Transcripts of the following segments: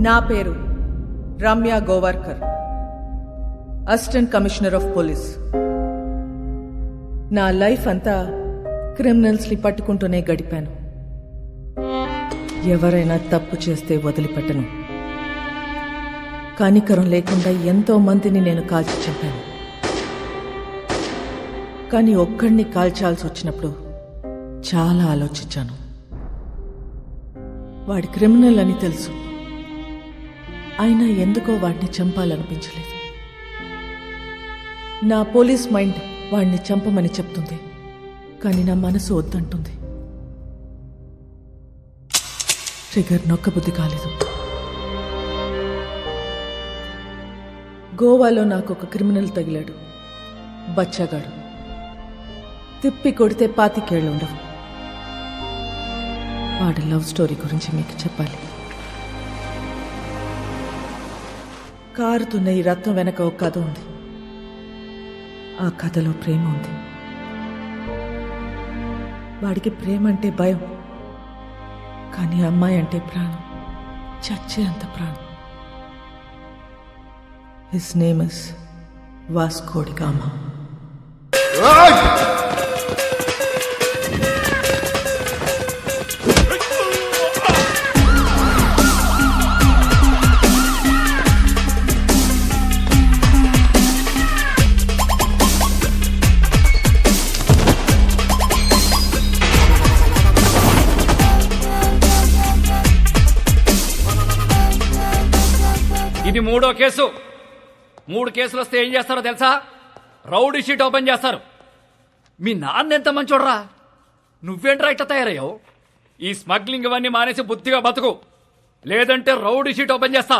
నా పేరు Ramya Govarkar, assistant commissioner of police. నా లైఫ్ అంతా క్రిమినల్స్ ని పట్టుకుంటూనే గడిపాను. ఎవరైనా తప్పు చేస్తే వదిలిపెట్టను. కనికరం లేకుండా ఎంతో మందిని నేను కాల్చి చంపాను. కానీ ఒక్కడిని కాల్చాల్సి వచ్చినప్పుడు చాలా ఆలోచించాను. వాడి క్రిమినల్ అని తెలుసు, అయినా ఎందుకో వాడిని చంపాలనిపించలేదు. నా పోలీస్ మైండ్ వాడిని చంపమని చెప్తుంది, కానీ నా మనసు వద్దంటుంది. ట్రిగర్ నొక్కబుద్ధి కాలేదు. గోవాలో నాకు ఒక క్రిమినల్ తగిలాడు, బచ్చాగాడు. తిప్పి కొడితే 25 ఏళ్ళు ఉండవు. వాడి లవ్ స్టోరీ గురించి మీకు చెప్పాలి. కారుతున్న ఈ రత్నం వెనక ఒక కథ ఉంది. ఆ కథలో ప్రేమ ఉంది. వాడికి ప్రేమ అంటే భయం, కానీ అమ్మాయి అంటే ప్రాణం, చచ్చే అంత ప్రాణం. His name is Vasco da Gama. ఇది 3వ కేసు. 3 కేసులు వస్తే ఏం చేస్తారో తెలుసా? రౌడీ షీట్ ఓపెన్ చేస్తారు. మీ నాన్న ఎంత మంచోడ్రా, నువ్వేంట్రా ఇట్లా తయారయ్యావు? ఈ స్మగ్లింగ్ ఇవన్నీ మానేసి బుద్ధిగా బతుకు, లేదంటే రౌడీ షీట్ ఓపెన్ చేస్తా.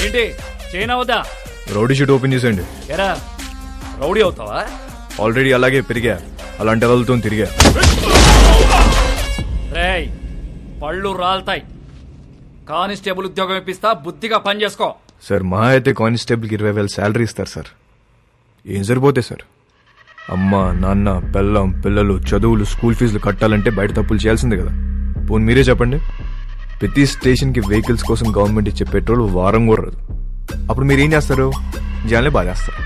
ఏంటి చైనా వద్దా? రౌడీ షీట్ ఓపెన్ చేసేయండి. ఎరా రౌడీ అవుతావా? ఆల్రెడీ అలాగే పెరిగా, అలాంటి వాళ్ళతో తిరిగా. రేయ్ పళ్ళు రాల్తాయి. కానిస్టేబుల్ ఉద్యోగం ఇప్పిస్తా, బుద్ధిగా పని చేసుకో. సార్ మా అయితే కానిస్టేబుల్కి 20,000 శాలరీ ఇస్తారు సార్. ఏం సరిపోతాయి సార్? అమ్మ నాన్న పెళ్ళం పిల్లలు చదువులు స్కూల్ ఫీజులు కట్టాలంటే బయట తప్పులు చేయాల్సిందే కదా. పోనీ మీరే చెప్పండి, ప్రతి స్టేషన్కి వెహికల్స్ కోసం గవర్నమెంట్ ఇచ్చే పెట్రోల్ వారం కూడా రాదు. అప్పుడు మీరు ఏం చేస్తారు? జనాల్ని బాగా చేస్తారు.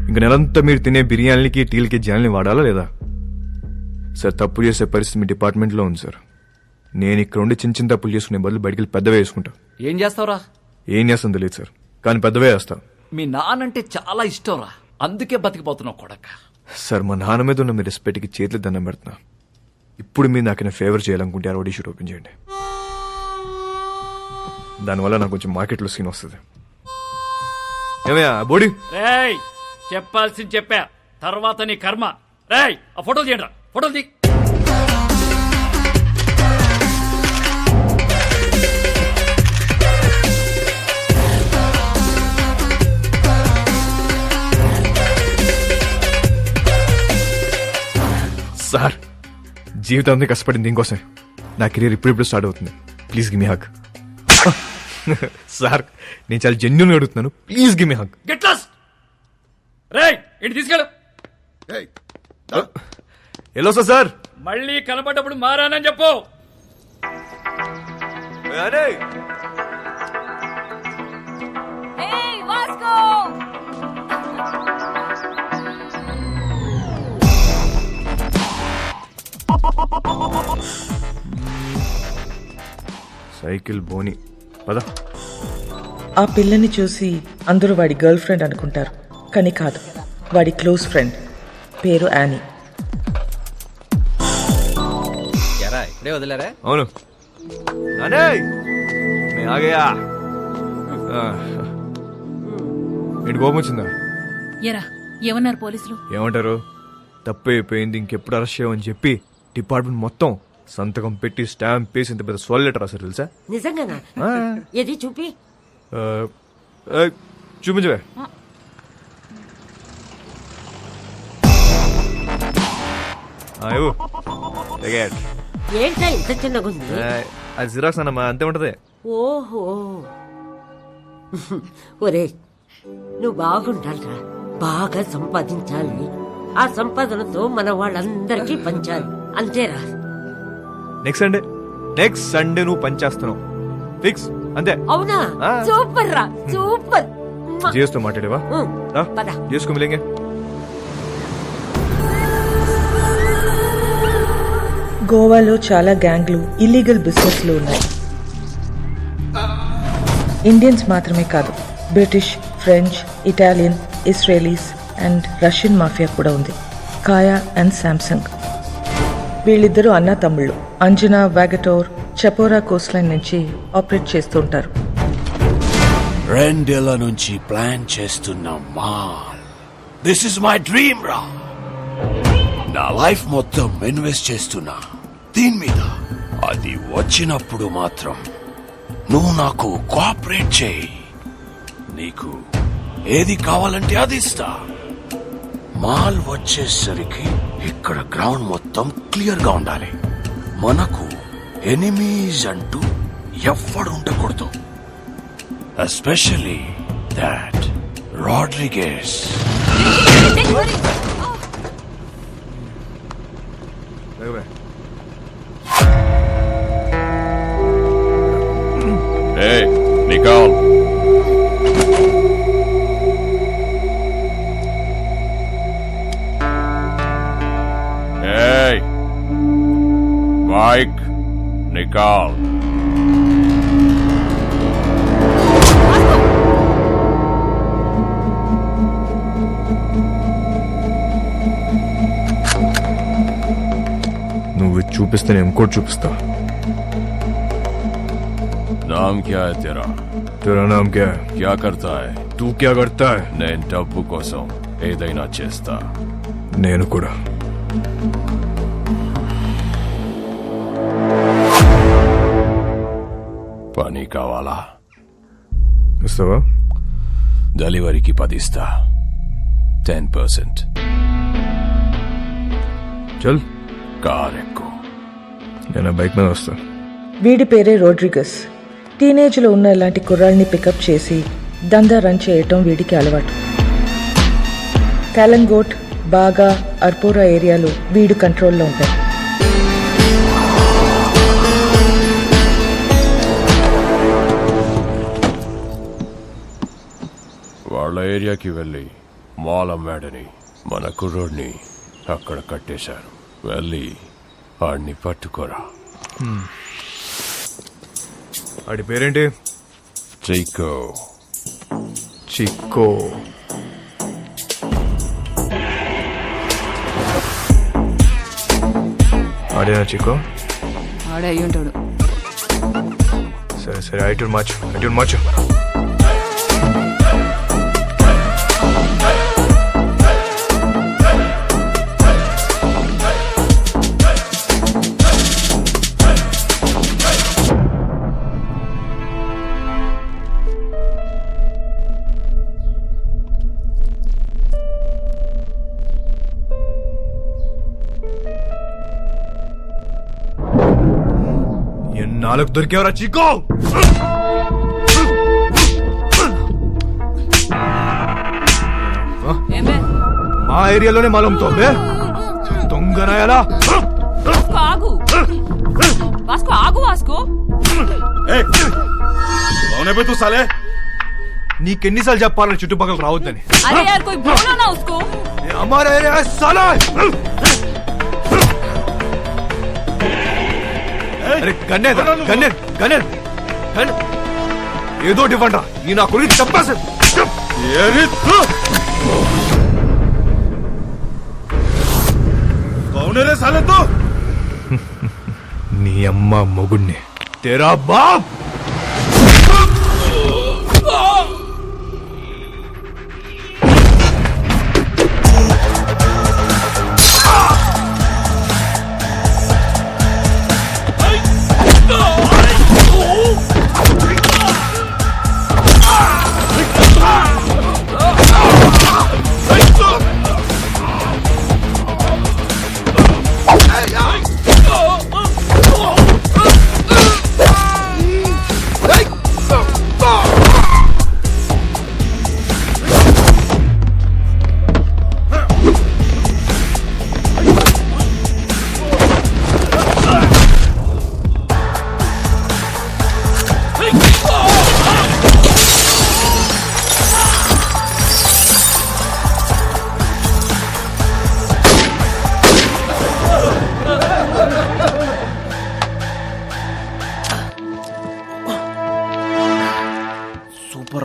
ఇంక నెలంతా మీరు తినే బిర్యానీలకి టీలకి జనాల్ని వాడాలా లేదా? సార్ తప్పు చేసే పరిస్థితి మీ డిపార్ట్మెంట్లో ఉంది సార్. నేను ఇక్కడ ఉండి చిన్న చిన్న తప్పులు చేసుకునే బదులు బయటికి వెళ్ళి పెద్దవే వేసుకుంటా. ఏం చేస్తావురా? ఏం చేస్తాను తెలియదు సార్, కానీ పెద్దవే వేస్తాను. మీ నానంటే చాలా ఇష్టంరా, అందుకే బతికిపోతున్నావు కొడక. సార్ మా నాన్న మీద ఉన్న మీ రెస్పెక్ట్కి చేతులు దండం పెడుతున్నా. ఇప్పుడు మీరు నాకు ఫేవర్ చేయాలనుకుంటే రౌడీ షీట్ ఓపెన్ చేయండి. దానివల్ల నాకు కొంచెం మార్కెట్లో సీన్ వస్తుంది. ఏమయ్యా బోడీ? రేయ్ చెప్పాల్సింది చెప్పా, తర్వాత నీ కర్మ. రేయ్ ఆ ఫోటోలు తీయండి, ఫోటోలు తీ. సార్ జీవితాంతం కష్టపడింది దీనికోసం. నా కెరీర్ ఇప్పుడిప్పుడు స్టార్ట్ అవుతుంది. Please give me hug. Sir నేను చాలా జెన్యూన్ అడుగుతున్నాను, please give me hug. Get lost. రేయ్ ఇంటి తీసుకెళ్ళు. Hello sir. మళ్ళీ కనబడ్డప్పుడు మారానని చెప్పు. సైకిల్ బోని పద. ఆ పిల్లని చూసి అందరూ వాడి గర్ల్ ఫ్రెండ్ అనుకుంటారు, కానీ కాదు, వాడి క్లోజ్ ఫ్రెండ్. పేరు యానీ. ఇప్పుడే వదిలేరా? అవును. ఏంటి కోపం వచ్చిందా? ఎరా ఏమన్నారు పోలీసులు? ఏమంటారు? తప్పు అయిపోయింది, ఇంకెప్పుడు అరెస్ట్ చేయమని చెప్పి డిపార్ట్మెంట్ మొత్తం సంతకం పెట్టి స్టాంప్ వేసి ఇంత పెద్ద సోల్ లెటర్ రాశారు తెలుసా? నిజంగానా? ఏది చూపి. చూపించవే. ఏంటా ఇంత చిన్నగా ఉంది? అది జిరాక్స్ అన్నమా, అంతే ఉంటది. ఓహో ఒరే నువ్వు బాగుండాలిరా, బాగా సంపాదించాలి. ఆ సంపాదనతో మన వాళ్ళందరికీ పంచాలి, అంతేరా. నెక్స్ట్ సండే నువ్వు పనిచేస్తున్నావు ఫిక్స్ అంతే. అవునా? ఆ. సూపర్ రా, సూపర్. జియోస్తో మాట్లాడేవా? పద. జియోస్కో మిలేంగే. గోవాలో చాలా గ్యాంగ్లు, ఇల్లీగల్ బిజినెస్లు ఉన్నాయి. ఇండియన్స్ మాత్రమే కాదు, British, French, Italian, Israelis and Russian mafia కూడా ఉంది. కాయా అండ్ శాంసంగ్ వీళ్ళిద్దరూ అన్నా తమ్ముళ్ళు. అంజనా, వాగటోర్, చపోరా కోస్ట్ లైన్ నుంచి ఆపరేట్ చేస్తూ ఉంటారు. 2 ఏళ్ల నుంచి ప్లాన్ చేస్తున్న mall. This is my dream రా. నా లైఫ్ మొత్తం ఇన్వెస్ట్ చేస్తున్నా దీని మీద. అది వచ్చినప్పుడు మాత్రం నువ్వు నాకు కోఆపరేట్ చేయి. నీకు ఏది కావాలంటే అది ఇస్తా. మాల్ వచ్చేసరికి ఇక్కడ గ్రౌండ్ మొత్తం క్లియర్ గా ఉండాలి. మనకు ఎనిమీస్ అంటూ ఎవ్వడు ఉండకూడదు. Especially that Rodrigues. Hey, Nicole. Hey, Mike, Nicole. నువ్వు ఇది చూపిస్తే నేను ఇంకోటి చూపిస్తా. नाम क्या है तेरा? तेरा नाम क्या है? क्या करता है? तू क्या करता है? నేను డబ్బు కోసం ఏదైనా చేస్తా. నేను కూడా. పని కావాలా? ఇస్తావా? డెలివరీకి 10 ఇస్తా. 10%. చల్, కార్ ఎక్కు. నేను ఆ బైక్ మీద వస్తా. వీడి పేరే రోడ్రిగస్. టీనేజ్లో ఉన్న ఇలాంటి కుర్రాళ్ళని పికప్ చేసి దందా రన్ చేయటం వీడికి అలవాటు. కాలంగోట్, బాగా, అర్పోరా ఏరియాలో వీడు కంట్రోల్లో ఉంటాయి. వాళ్ళ ఏరియాకి వెళ్ళి మాల్ అమ్మాడని మన కుర్రోడ్ని అక్కడ కట్టేశారు. వెళ్ళి వాడిని పట్టుకోరా. వాడి పేరేంటి? చైకో. చిక్కో. ఆడేనా చిక్కో? ఆడే అయ్యి ఉంటాడు. సరే సరే, ఐటూర్ మార్చు. నాలుగు దొరికేవరా చిక్కో? మా ఏరియాలోనే మాలంతో దొంగనాయాలా? ఆగు వాస్కో, ఆగు వాస్కో. తూ సాలే. నీకెన్నిసార్లు చెప్పాలని చుట్టుపక్కల రావద్దని? అరే యార్ కోయి బోలో నా ఉస్కో. हमारा एरिया है साला. అరే గన్నే ఏదో ఇవ్వండి రా. ఈ నా గురించి చెప్పేసి నీ అమ్మ మొగుణ్ణి తేరా బాప్.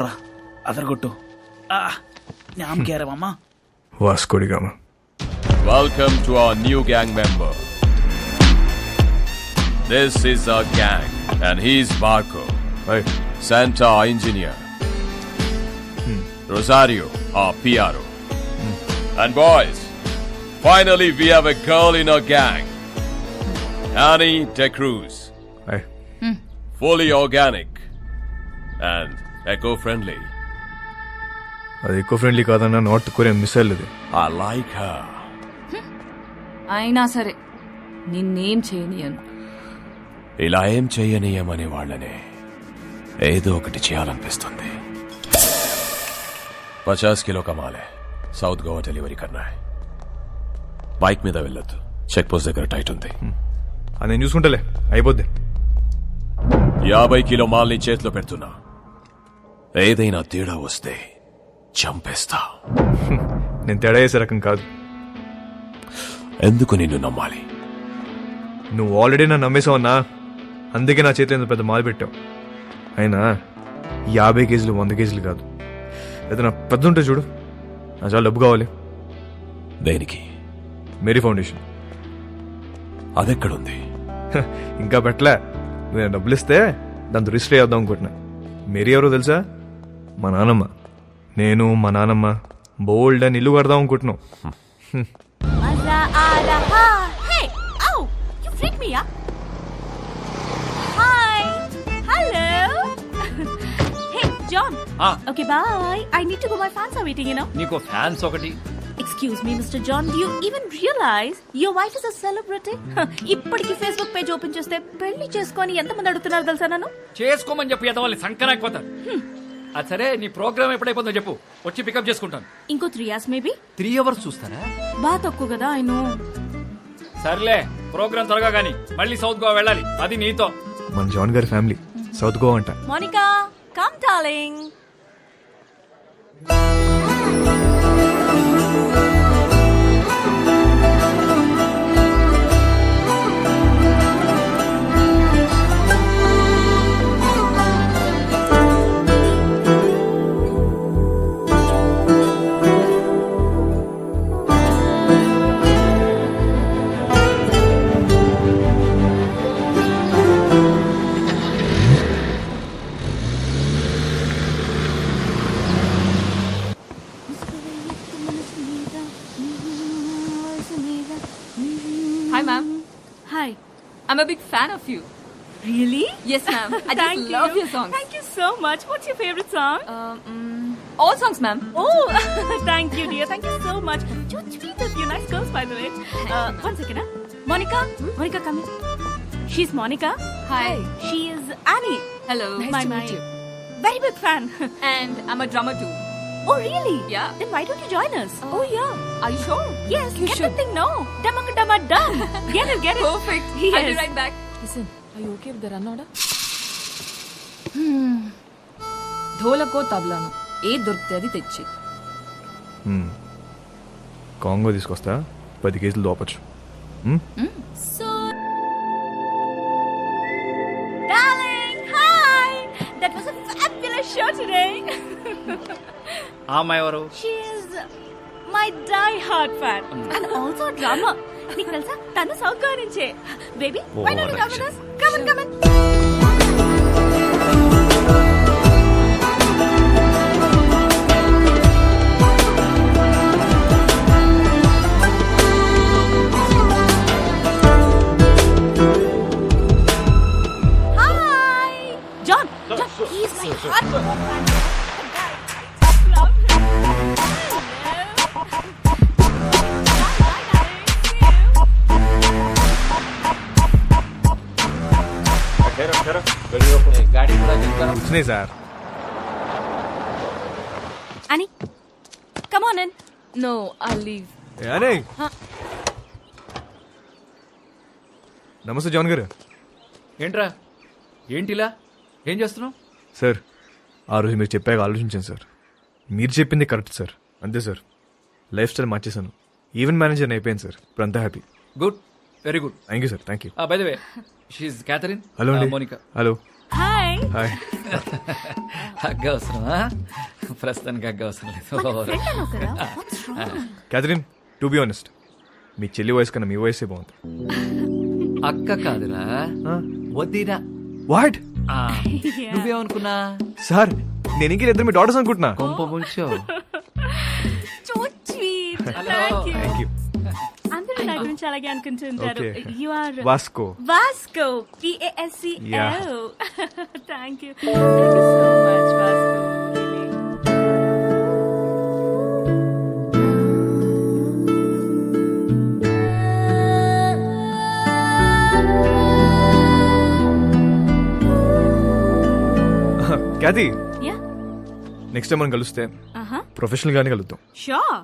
కొట్రా అదరగొట్టు ഞാൻ കേരളമ്മ Vasco da Gama. Welcome to our new gang member. This is our gang, and he's Marco, hi. Santa, our engineer. Rosario, our PRO. And boys, finally we have a girl in our gang. Annie De Cruz. Hi. Fully organic and eco-friendly. అది ఎక్కువ friendly కాదన్న north Korean missile ఇది. I like her. అయినా సరే నిన్నేం చేయనియను. ఇలా ఏం చెయ్యనీయమనే వాళ్ళనే ఏదో ఒకటి చేయాలనిపిస్తుంది. 50 किलो कमाल है. సౌత్ గోవా డెలివరీ కన్నా బైక్ మీద వెళ్ళొద్దు, చెక్ పోస్ట్ దగ్గర టైట్ ఉంది. అది నేను చూసుకుంటలే, అయిపోద్ది. 50 కిలో మాల్ని చేతిలో పెడుతున్నా, ఏదైనా తేడా వస్తే చంపేస్తా. నేను తేడా చేసే రకం కాదు. ఎందుకు నిన్ను నమ్మాలి? నువ్వు ఆల్రెడీ నన్ను నమ్మేసావన్నా, అందుకే నా చేతిలో ఇంత పెద్ద మాల్ పెట్టావు. అయినా 50 కేజీలు 100 కేజీలు కాదు, ఏదైనా పెద్ద ఉంటే చూడు. నా చాలా డబ్బు కావాలి. దేనికి? Mary foundation. అదెక్కడుంది? ఇంకా పెట్టలే. నేను డబ్బులు ఇస్తే దాంతో రిజిస్టర్ చేద్దాం అనుకుంటున్నా. మేరీ ఎవరో తెలుసా? మా నానమ్మ. నేను మా నానమ్మ బోల్డ్ అని ఇల్లు కడదాం అనుకుంటున్నాం. మజా ఆ రహా. Hey oh you freak me yeah. Hi hello. Hey John. Okay bye. I need to go, my fans are waiting, you know. నీకు ఫ్యాన్స్ ఒకటి. Excuse me, Mr. John, do you even realize your wife is a celebrity? ఇప్పటికి Facebook page open చేస్తే పెళ్లి చేసుకొని ఎంతమంది అడుగుతున్నారు తెలుసా నన్ను? చేసుకోమని చెప్పి ఎదవాలి సంకనాకపోతారు. అది సరే, నీ ప్రోగ్రామ్ ఎప్పుడైపోతుందో చెప్పు, వచ్చి పికప్ చేసుకుంటాను. ఇంకో 3 hours మేబీ. 3 hours చూస్తారా? బాగా తక్కువ కదా. I know. సర్లే, ప్రోగ్రామ్ త్వరగా గానీ మళ్ళీ సౌత్ గోవా వెళ్ళాలి, అది నీతో. మన జాన్ గారి ఫ్యామిలీ సౌత్ గోవా అంట. Monica come darling. Hi, ma'am. Hi. I'm a big fan of you. Really? Yes, ma'am. I just love your songs. Thank you so much. What's your favorite song? All songs, ma'am. Oh, thank you, dear. Thank you so much. So sweet of you. Nice girls, by the way. One second, huh? Monica? Monica, come here. She's Monica. Hi. She is Annie. Hello. Nice my to meet you. Very big fan. And I'm a drummer too. Oh, really? Yeah. Then why don't you join us? Oh, yeah. Are you sure? Yes. You get should. the thing, no. Damaka dama dum. Get it, get it. Perfect. Yes. I'll be right back. Listen, are you okay with the run order? ధోలకో తబలాను ఏ దొరికితే అది తెచ్చి. Congo తీసుకొస్తా, 10 కేజీలు దోపచ్చు. Darling, hi. That was a fabulous show today. ఆ అమ్మాయి ఎవరు? She is my die-hard fan and also a drummer. నీకు తెలుసా, తను సౌత్ గోవా నుంచే. Baby, why don't you come with us? Come on, come on. Hi, John. John, he's my hardcore fan. Love him. గాడి కూడా చెప్తాను. వచ్చినాయి sir. Annie, come on in. No, I'll leave. అనే నమస్తే జాన్ గారు. ఏంట్రా, ఏంటిలా ఏం చేస్తున్నావు? సార్, ఆ రోజు మీరు చెప్పాక ఆలోచించాను సార్. మీరు చెప్పింది కరెక్ట్ సార్. అంతే సార్, లైఫ్ స్టైల్ మార్చేశాను. ఈవెంట్ మేనేజర్ అయిపోయాను సార్. ఇప్పుడు అంతా happy. Good, very good. Thank you sir. Thank you. By the way, she is Catherine. Hello అండి. Monica. Hello. Hi. Hi. Hug అవసరమా? ప్రస్తుతానికి హగ్ అవసరం లేదు. క్యాథరిన్, టు బి ఆనెస్ట్, మీ చెల్లి వయసు కన్నా మీ వయసే బాగుంది. అక్క కాదురా, వద్దిరా. వాట్? నువ్వేమనుకున్నా? సార్, నేను ఇంక ఇద్దరు మీ డాటర్స్ అనుకుంటున్నా. కొంప ముంచో. Thank you. అందరూ నా గురించి అలాగే అనుకుంటుంటారు. Okay. You are Vasco. Vasco. Vasco. Yeah. Thank you. Thank you so much, Vasco. Really. Cathy, Yeah. Next time మనం కలిస్తే Uh-huh. ప్రొఫెషనల్ గానే కలుద్దాం. Sure.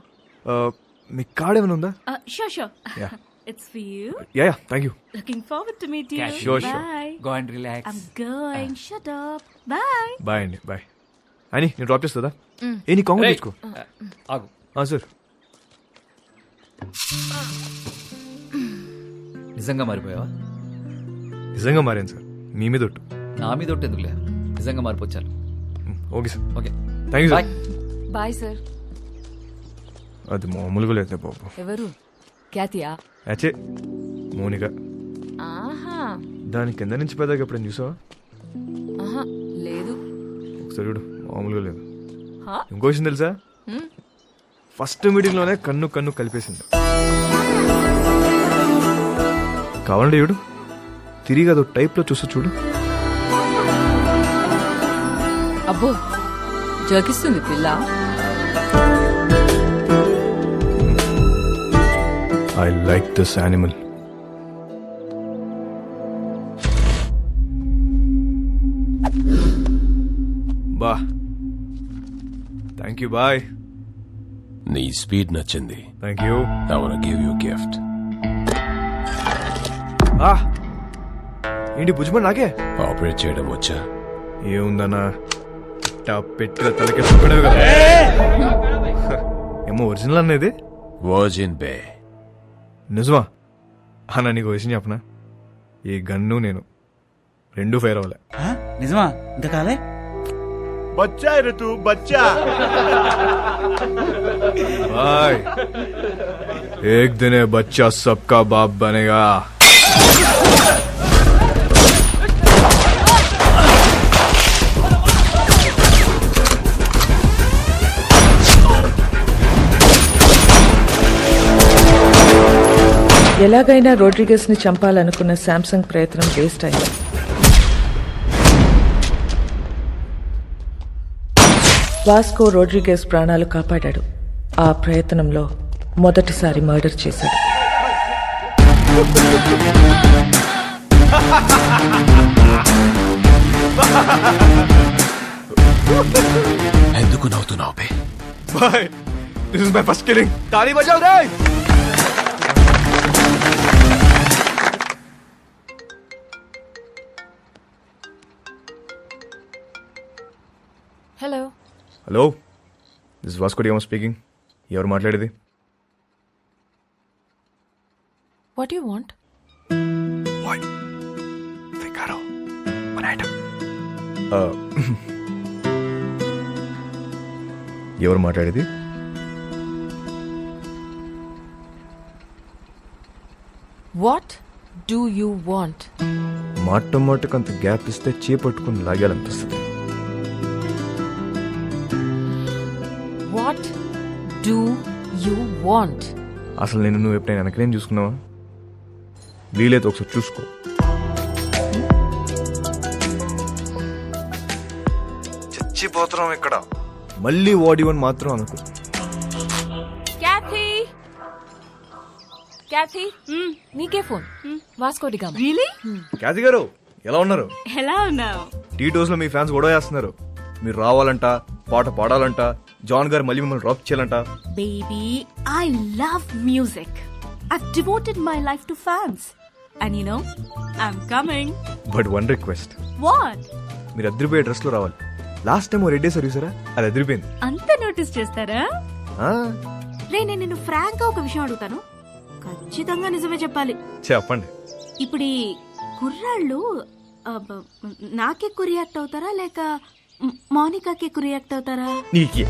మీ కార్డ్ ఏమైనా ఉందా? Sure. Yeah. It's for you. Yeah, thank you. Looking forward to meet you. Yeah, sure. Bye. Go and relax. I'm going. Shut up. Bye. Bye అండి, bye. అని నేను drop చేస్తుందా? ఏ నీ కాంగ్రెస్ తెచ్చుకో. ఆగు. సార్, నిజంగా మారిపోయావా? నిజంగా మారాను సార్, మీ మీద ఒట్టు. నా మీద ఒకటి ఎందుకులే, నిజంగా మారిపోచ్చాను. Okay sir. Okay, thank you bye. Sir. Bye sir. అది మామూలుగా లేదు బాబు. ఎవరు? క్యాతియా? అచ్చే, మోనిక. ఆహా. దాని కింద నుంచి పెద్దగా ఎప్పుడైనా చూసావా? ఆహా, లేదు. ఒకసారి చూడు, మామూలుగా లేదు. హా? ఇంకో విషయం తెలుసా? ఫస్ట్ మీటింగ్ లోనే కన్ను కలిపేసింది. కావాలంటే చూడు, తిరిగి అదో టైప్ లో చూస్తూ చూడు. అబ్బో, జోకిస్తుంది పిల్ల. I like this animal. బా, థ్యాంక్ యూ. బాయ్. నీ స్పీడ్ నచ్చింది. Thank you. I wanna give you a gift. ఏంటి భుజ్మన్ నాకే ఆపరేట్ చేయడం వచ్చా? ఏముందన్నా, పెట్టిన తలకి సుక్కడే కదా. ఏమో ఒరిజినల్ అనేది. వర్జిన్ బే. నిజమా అన్న? నీకు విషయం చెప్పనా, ఈ గన్ను నేను రెండు ఫైర్ అవ్వలే. నిజమా? ఇంకా కాలే. బచ్చా ఋతు బచ్చా. బాయ్. ఏక్ దినే బచ్చా సబ్కా బాప్ బనేగా. ఎలాగైనా రోడ్రిగస్ ని చంపాలనుకున్న శాంసంగ్ ప్రయత్నం వేస్ట్ అయింది. వాస్కో రోడ్రిగస్ ప్రాణాలు కాపాడాడు. ఆ ప్రయత్నంలో మొదటిసారి మర్డర్ చేశాడు. ఎందుకు నవ్వుతున్నావు బే? Boy, this is my first killing. తాళీ బజావ్ రే. Hello. Hello, this Vasco da Gama speaking. ఎవరు మాట్లాడేది? What you want? ఎవరు మాట్లాడేది? What do you want? మాటకు అంత గ్యాప్ ఇస్తే చేపట్టుకుని లాగాలనిపిస్తుంది. What do you want? అసలు నేను నువ్వు ఎప్పుడైనా వెనకనేం చూసుకున్నావా? వీలైతే ఒకసారి చూసుకో. చచ్చిపోతున్నాం ఇక్కడ. మళ్ళీ వాడివని మాత్రం అనుకో. క్యాథీ, నీకే phone. Vasco da Gama. Really? Cathy గారు, ఎలా ఉన్నారు? Hello now. టీటోస్ లో మీ ఫ్యాన్స్ గొడవ చేస్తున్నారు. మీరు రావాలంట, పాట పాడాలంట, జాన్ గారు మళ్ళీ మిమ్మల్ని డ్రాప్ చేయాలంట. Baby, I love music. I've devoted my life to fans. And you know, I'm coming. But one request. What? మీరు అదిరిపోయే డ్రెస్ లో రావాలి. లాస్ట్ టైం రెడ్డి సార్ చూసారా, అది అదిరిపోయింది. అంత నోటీస్ చేస్తారా? రే, నేను నిన్ను ఫ్రాంక్ గా ఒక విషయం అడుగుతాను, ఖచ్చితంగా నిజమే చెప్పాలి. చెప్పండి. ఇప్పుడు ఈ కుర్రాళ్ళు నాకెక్కువ రియాక్ట్ అవుతారా లేక మౌనికాకి ఎక్కువ రియాక్ట్ అవుతారా? నీకే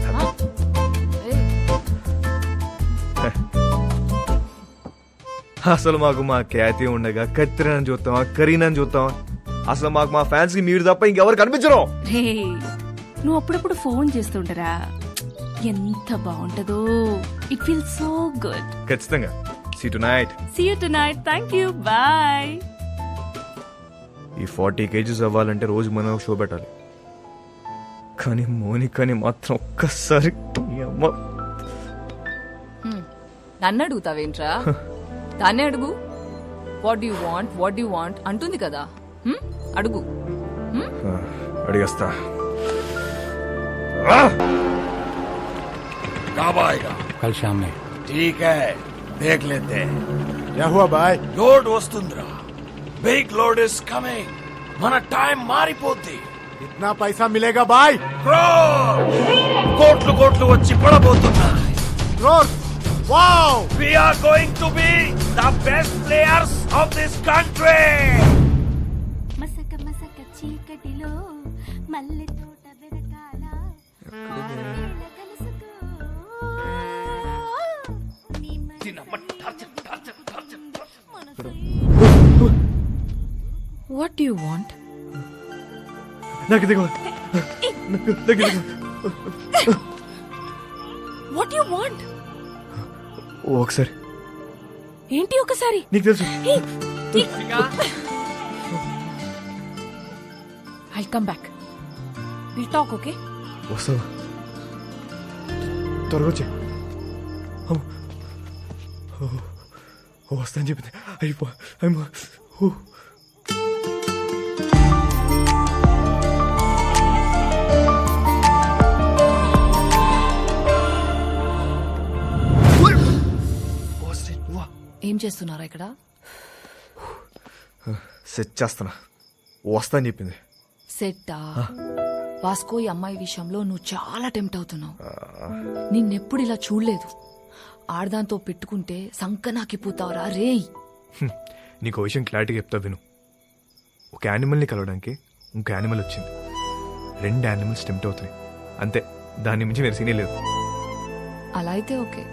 అసలు మాకు మా ఖ్యాతి ఉండగా కత్తిరని చూస్తావా కరీనని చూస్తావా? అసలు మాకు మా ఫ్యాన్స్ కి మీరు తప్ప ఇంకెవరు కనిపించరు. రే నువ్వు అప్పుడప్పుడు ఫోన్ చేస్తుంటరా, ఎంత బాగుంటదో. It feel so good. ఖచ్చితంగా. See you tonight. See you tonight. Thank you. Bye. ఈ 40 kgs అవ్వాలంటే రోజు మనం ఒక షో పెట్టాలి. కానీ మోనికాని మాత్రం ఒక్కసారి ఈ అమ్మ నన్ను అడుగుతావేంట్రా? దాన్నే అడుగు. వాట్ యు వాంట్ అంటుంది కదా, అడుగు. అడిగేస్తా. कब आएगा? कल शाम में. ठीक है, देख लेते हैं. क्या हुआ भाई? लोड वस्तुंद्रा, बिग लोड इज कमिंग. మన టైం మారిపోద్ది. कितना पैसा मिलेगा भाई? కోట్లు కోట్లు వచ్చి పడబోతున్నాయి. Crore. Wow. We are going to be the best players of this country. మసక మసక చీకటిలో మల్లె తోట వెనకాల వాట్ డు యు వాంట్? నాకు దిగు. What do you want? ఒకసారి ఏంటి ఒకసారి? నీకు తెలుసు. I'll come back. We'll talk, okay? వస్తావా? త్వరగా వచ్చే. వస్తా అని చెప్పింది. అయిపో. ఏం చేస్తున్నారా ఇక్కడ? సెట్ చేస్తానా. వస్తా అని చెప్పింది. సెట్టా? వాస్కో ఈ అమ్మాయి విషయంలో నువ్వు చాలా టెంప్ట్ అవుతున్నావు. నిన్నెప్పుడు ఇలా చూడలేదు. ఆడదాంతో పెట్టుకుంటే సంకనాకిపోతావురా రేయ్. నీకు విషయం క్లారిటీగా చెప్తా విను. ఒక యానిమల్ని కలవడానికి ఇంకో యానిమల్ వచ్చింది. 2 యానిమల్స్ టెంప్ట్ అవుతాయి అంతే. దాని మించి వేరే సీనే లేదు. అలా అయితే ఓకే.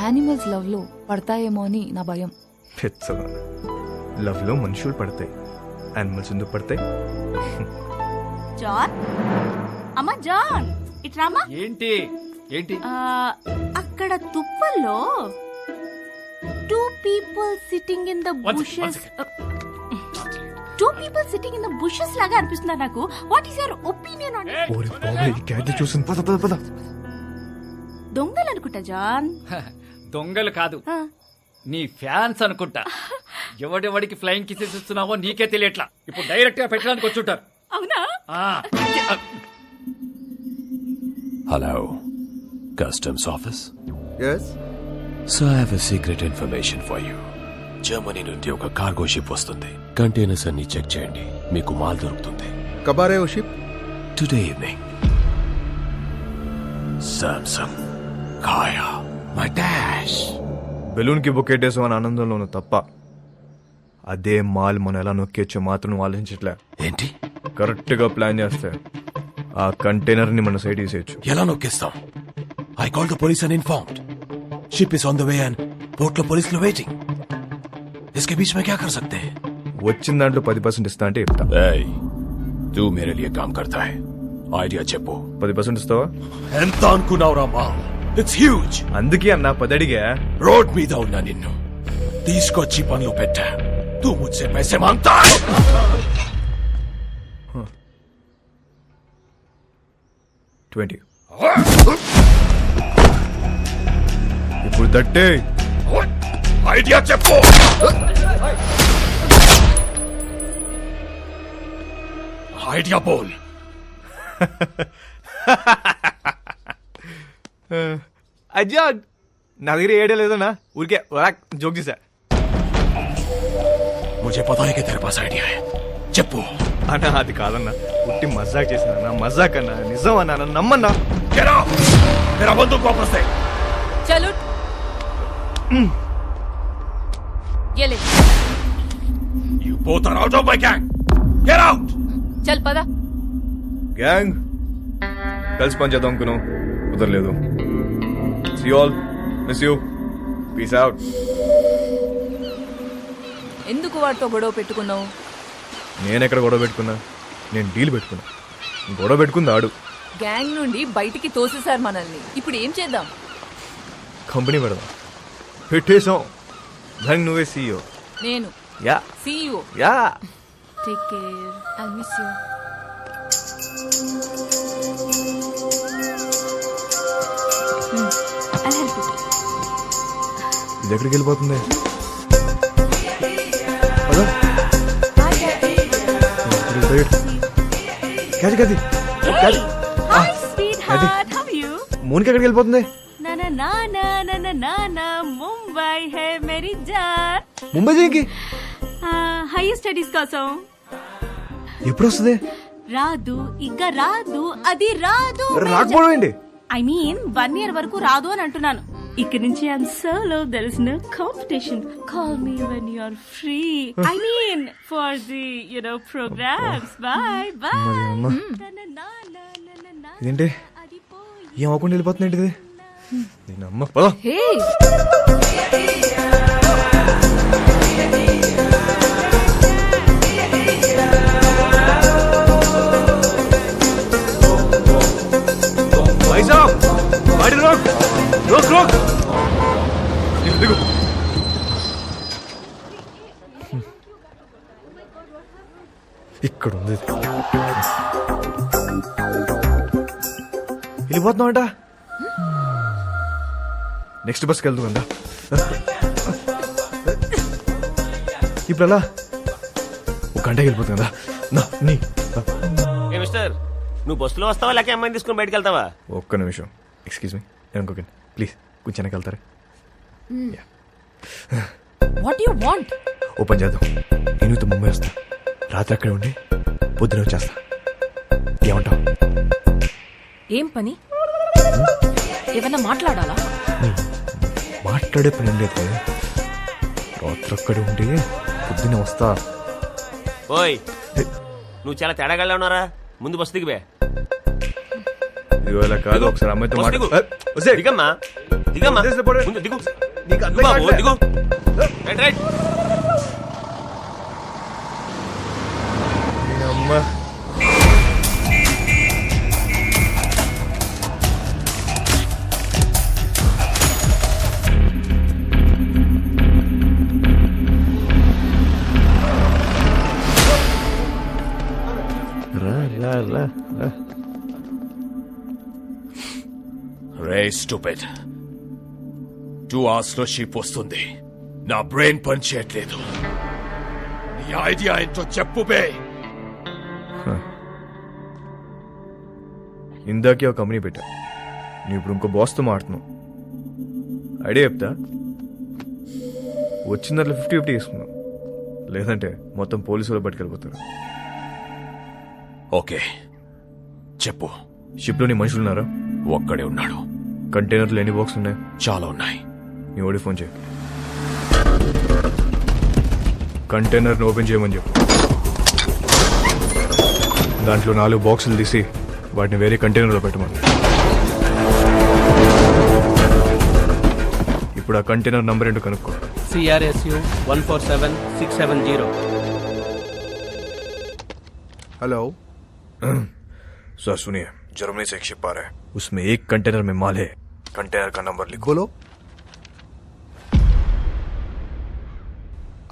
యానిమల్స్ లవ్ లో పడతాయేమో అని నా భయం. పెచ్చదా. లవ్ లో మనుషులు పడతాయి, యానిమల్స్ ఎందుకు పడతాయి? జాన్, అమ్మా జాన్, ఇట్రామా. ఏంటి ఏంటి? అక్కడ తుప్పల్లో 2 people sitting in the bushes. 2 people sitting in the bushes లాగా అనిపిస్తుంది నాకు. What is your opinion on it? ఓరే బాబా, ఈ క్యాట్ చూసింది. పద పద పద. దొంగలు అనుకుంటా జాన్. దొంగలు కాదు, నీ ఫ్యాన్స్ అనుకుంటా. ఎవడెవడికి ఫ్లైయింగ్ కిసెస్ ఇస్తున్నావో నీకే తెలియట్లా. ఇప్పుడు డైరెక్ట్ గా పెట్టడానికి వచ్చుంటారు. అవునా? Hello, customs office. Yes. So I have a secret information for you. Germany నుండి ఒక కార్గో షిప్ వస్తుంది. కంటైనర్స్ అన్ని చెక్ చేయండి, మీకు మాల్ దొరుకుతుంది. कब आ रहे हो ship? Today evening. Samsung, Kaya, my dash. Balloon కి బొక్కెట్టేసాం అని ఆనందంలోను తప్ప అదే మాల్ మనం ఎలా నొక్కేచ్చో మాత్రం ఆలోచించట్లే. ఏంటి? కరెక్ట్ గా ప్లాన్ చేస్తే ఆ కంటైనర్ ని మన సైడ్ తీసేయచ్చు. ఎలా నొక్కేస్తాం? I call the police and informed. Ship is on the way and port లో పోలీసులు వెయిటింగ్. इसके बीच में क्या कर सकते हैं? వచ్చిన దాంట్లో 10% ఇస్తా అంటే చెప్తా. तू मेरे लिए काम करता है. ఐడియా చెప్పు. 10% ఇస్తావా? ఎంత అనుకున్నావురా మాల్? It's huge. అందుకే అన్న 10 అడిగా. రోడ్ మీద ఉన్నా నిన్ను తీసుకొచ్చి పనులు పెట్టా. तू मुझसे पैसे मांगता है. 20. ఇప్పుడు 30. ఐడియా చెప్పు. ఐడియా బోల్. అజ్జా నా దగ్గర ఏడే లేదన్నా, ఊరికే జోక్ చేశా. मुझे पता है कि तेरे पास आइडिया है. చెప్పు. అన్నా అది కాదన్నా, ఉట్టి మజాక్ చేశానన్నా. మజాక్ అన్నా, నిజం అన్నా, నన్ను నమ్మన్నా. मेरा बंदूक वापस दे. चलो ये ले. You both are out of my gang. Get out! చల్ పదా. గ్యాంగ్ కలిసి పని చేద్దాం అనుకున్నాం, కుదరలేదు. See all, miss you, peace out. ఎందుకు వాడితో గొడవ పెట్టుకున్నావు? నేనెక్కడ గొడవ పెట్టుకున్నా, నేను డీల్ పెట్టుకున్నా. గొడవ పెట్టుకుంది ఆడు. గ్యాంగ్ నుండి బయటికి తోసేశారు మనల్ని. ఇప్పుడు ఏం చేద్దాం? కంపెనీ పెడదాం. పెట్టేసాం. గ్యాంగ్ నువ్వే సీఈఓ. నేను yeah CEO. Yeah. Take care. I miss you. I'll help you. ఇది ఎక్కడికి వెళ్ళిపోతుంది? హలో క్యాది క్యాది Hey! Hi, sweetheart. How are you? మోనికి ఎక్కడికి వెళ్ళిపోతుంది? Na na na na na na na na. Mumbai hai meri jaan. Mumbai దేనికి? Higher studies కోసం. ఎప్పుడు వస్తుంది? రాదు, ఇంకా రాదు, అది రాదు. రాకపోవడం ఏంటి? ఐ మీన్ 1 year వరకు రాదు అని అంటున్నాను. ఇక్కడి నుంచి I'm solo, there is no competition. Call me when you are free. I mean for the programs. Bye bye. ఇదేంటి ఏం అవ్వకుండా వెళ్ళిపోతుంది ఏంటిది? నేను అమ్మ పదా. హే भाई साहब, गाड़ी रोक रोक रोक. देखो ఇక్కడ ఉంది. వెళ్ళిపోతున్నామంట. నెక్స్ట్ బస్కి వెళ్తాం అందా. ఇప్పుడు అలా ఒక గంటకి వెళ్ళిపోతుంది కదా. నా నీ మిస్టర్, నువ్వు బస్సులో వస్తావా లేక అమ్మాయిని తీసుకుని బయటకు వెళ్తావా? ఒక్క నిమిషం, ఎక్స్క్యూజ్ మీ, ఇంకొక ప్లీజ్ కొంచెం వెనక్కి వెళ్తారా? What you want? ఓపెన్ చేద్దాం. నేను ముంబై వస్తా, రాత్రి అక్కడే ఉండి పొద్దున వచ్చేస్తా. ఏమంటావు? ఏం పని? ఏమన్నా మాట్లాడాలా? మాట్లాడే పని ఏం లేదు. రాత్రి అక్కడే ఉండి పొద్దున వస్తా. ఓయ్, నువ్వు చాలా తేడాగా ఉన్నారా? ముందు బస్సు దిగివే. ఇవాళ కాదు, ఒకసారి అమ్మాయితో మాట్లాడు. దిగమ్మా దిగమ్మా, ముందు దిగు. దిగు బాబు, దిగు. Right right. అమ్మా రే స్టూపిడ్, 2 hours లో షిప్ వస్తుంది. నా బ్రెయిన్ పని చేయట్లేదు. నీ ఐడియా ఏంటో చెప్పు బే. ఇందాకే ఒక కంపెనీ పెట్టా, నువ్వు ఇప్పుడు ఇంకో బాస్తో మాడుతున్నావు. ఐడియా చెప్తా, వచ్చిన దాంట్లో 50-50 తీసుకున్నావు, లేదంటే మొత్తం పోలీసులు పట్టుకెళ్ళిపోతారు. ఓకే చెప్పు. షిప్లో నీ మనుషులు ఉన్నారా? ఒక్కడే ఉన్నాడు. కంటైనర్లు ఎన్ని బాక్స్ ఉన్నాయి? చాలా ఉన్నాయి. నీ ఓడి ఫోన్ చేయి, కంటైనర్ని ఓపెన్ చేయమని చెప్పు. దాంట్లో 4 బాక్సులు తీసి వాటిని వేరే కంటైనర్లో పెట్టమని. ఇప్పుడు ఆ కంటైనర్ నంబర్ ఏంటో కనుక్కో. CRSU 147670. हेलो सर सुनिए, जर्मनी से एक शिप आ रहा है, उसमें एक कंटेनर में माल है. कंटेनर का नंबर लिखो. बोलो,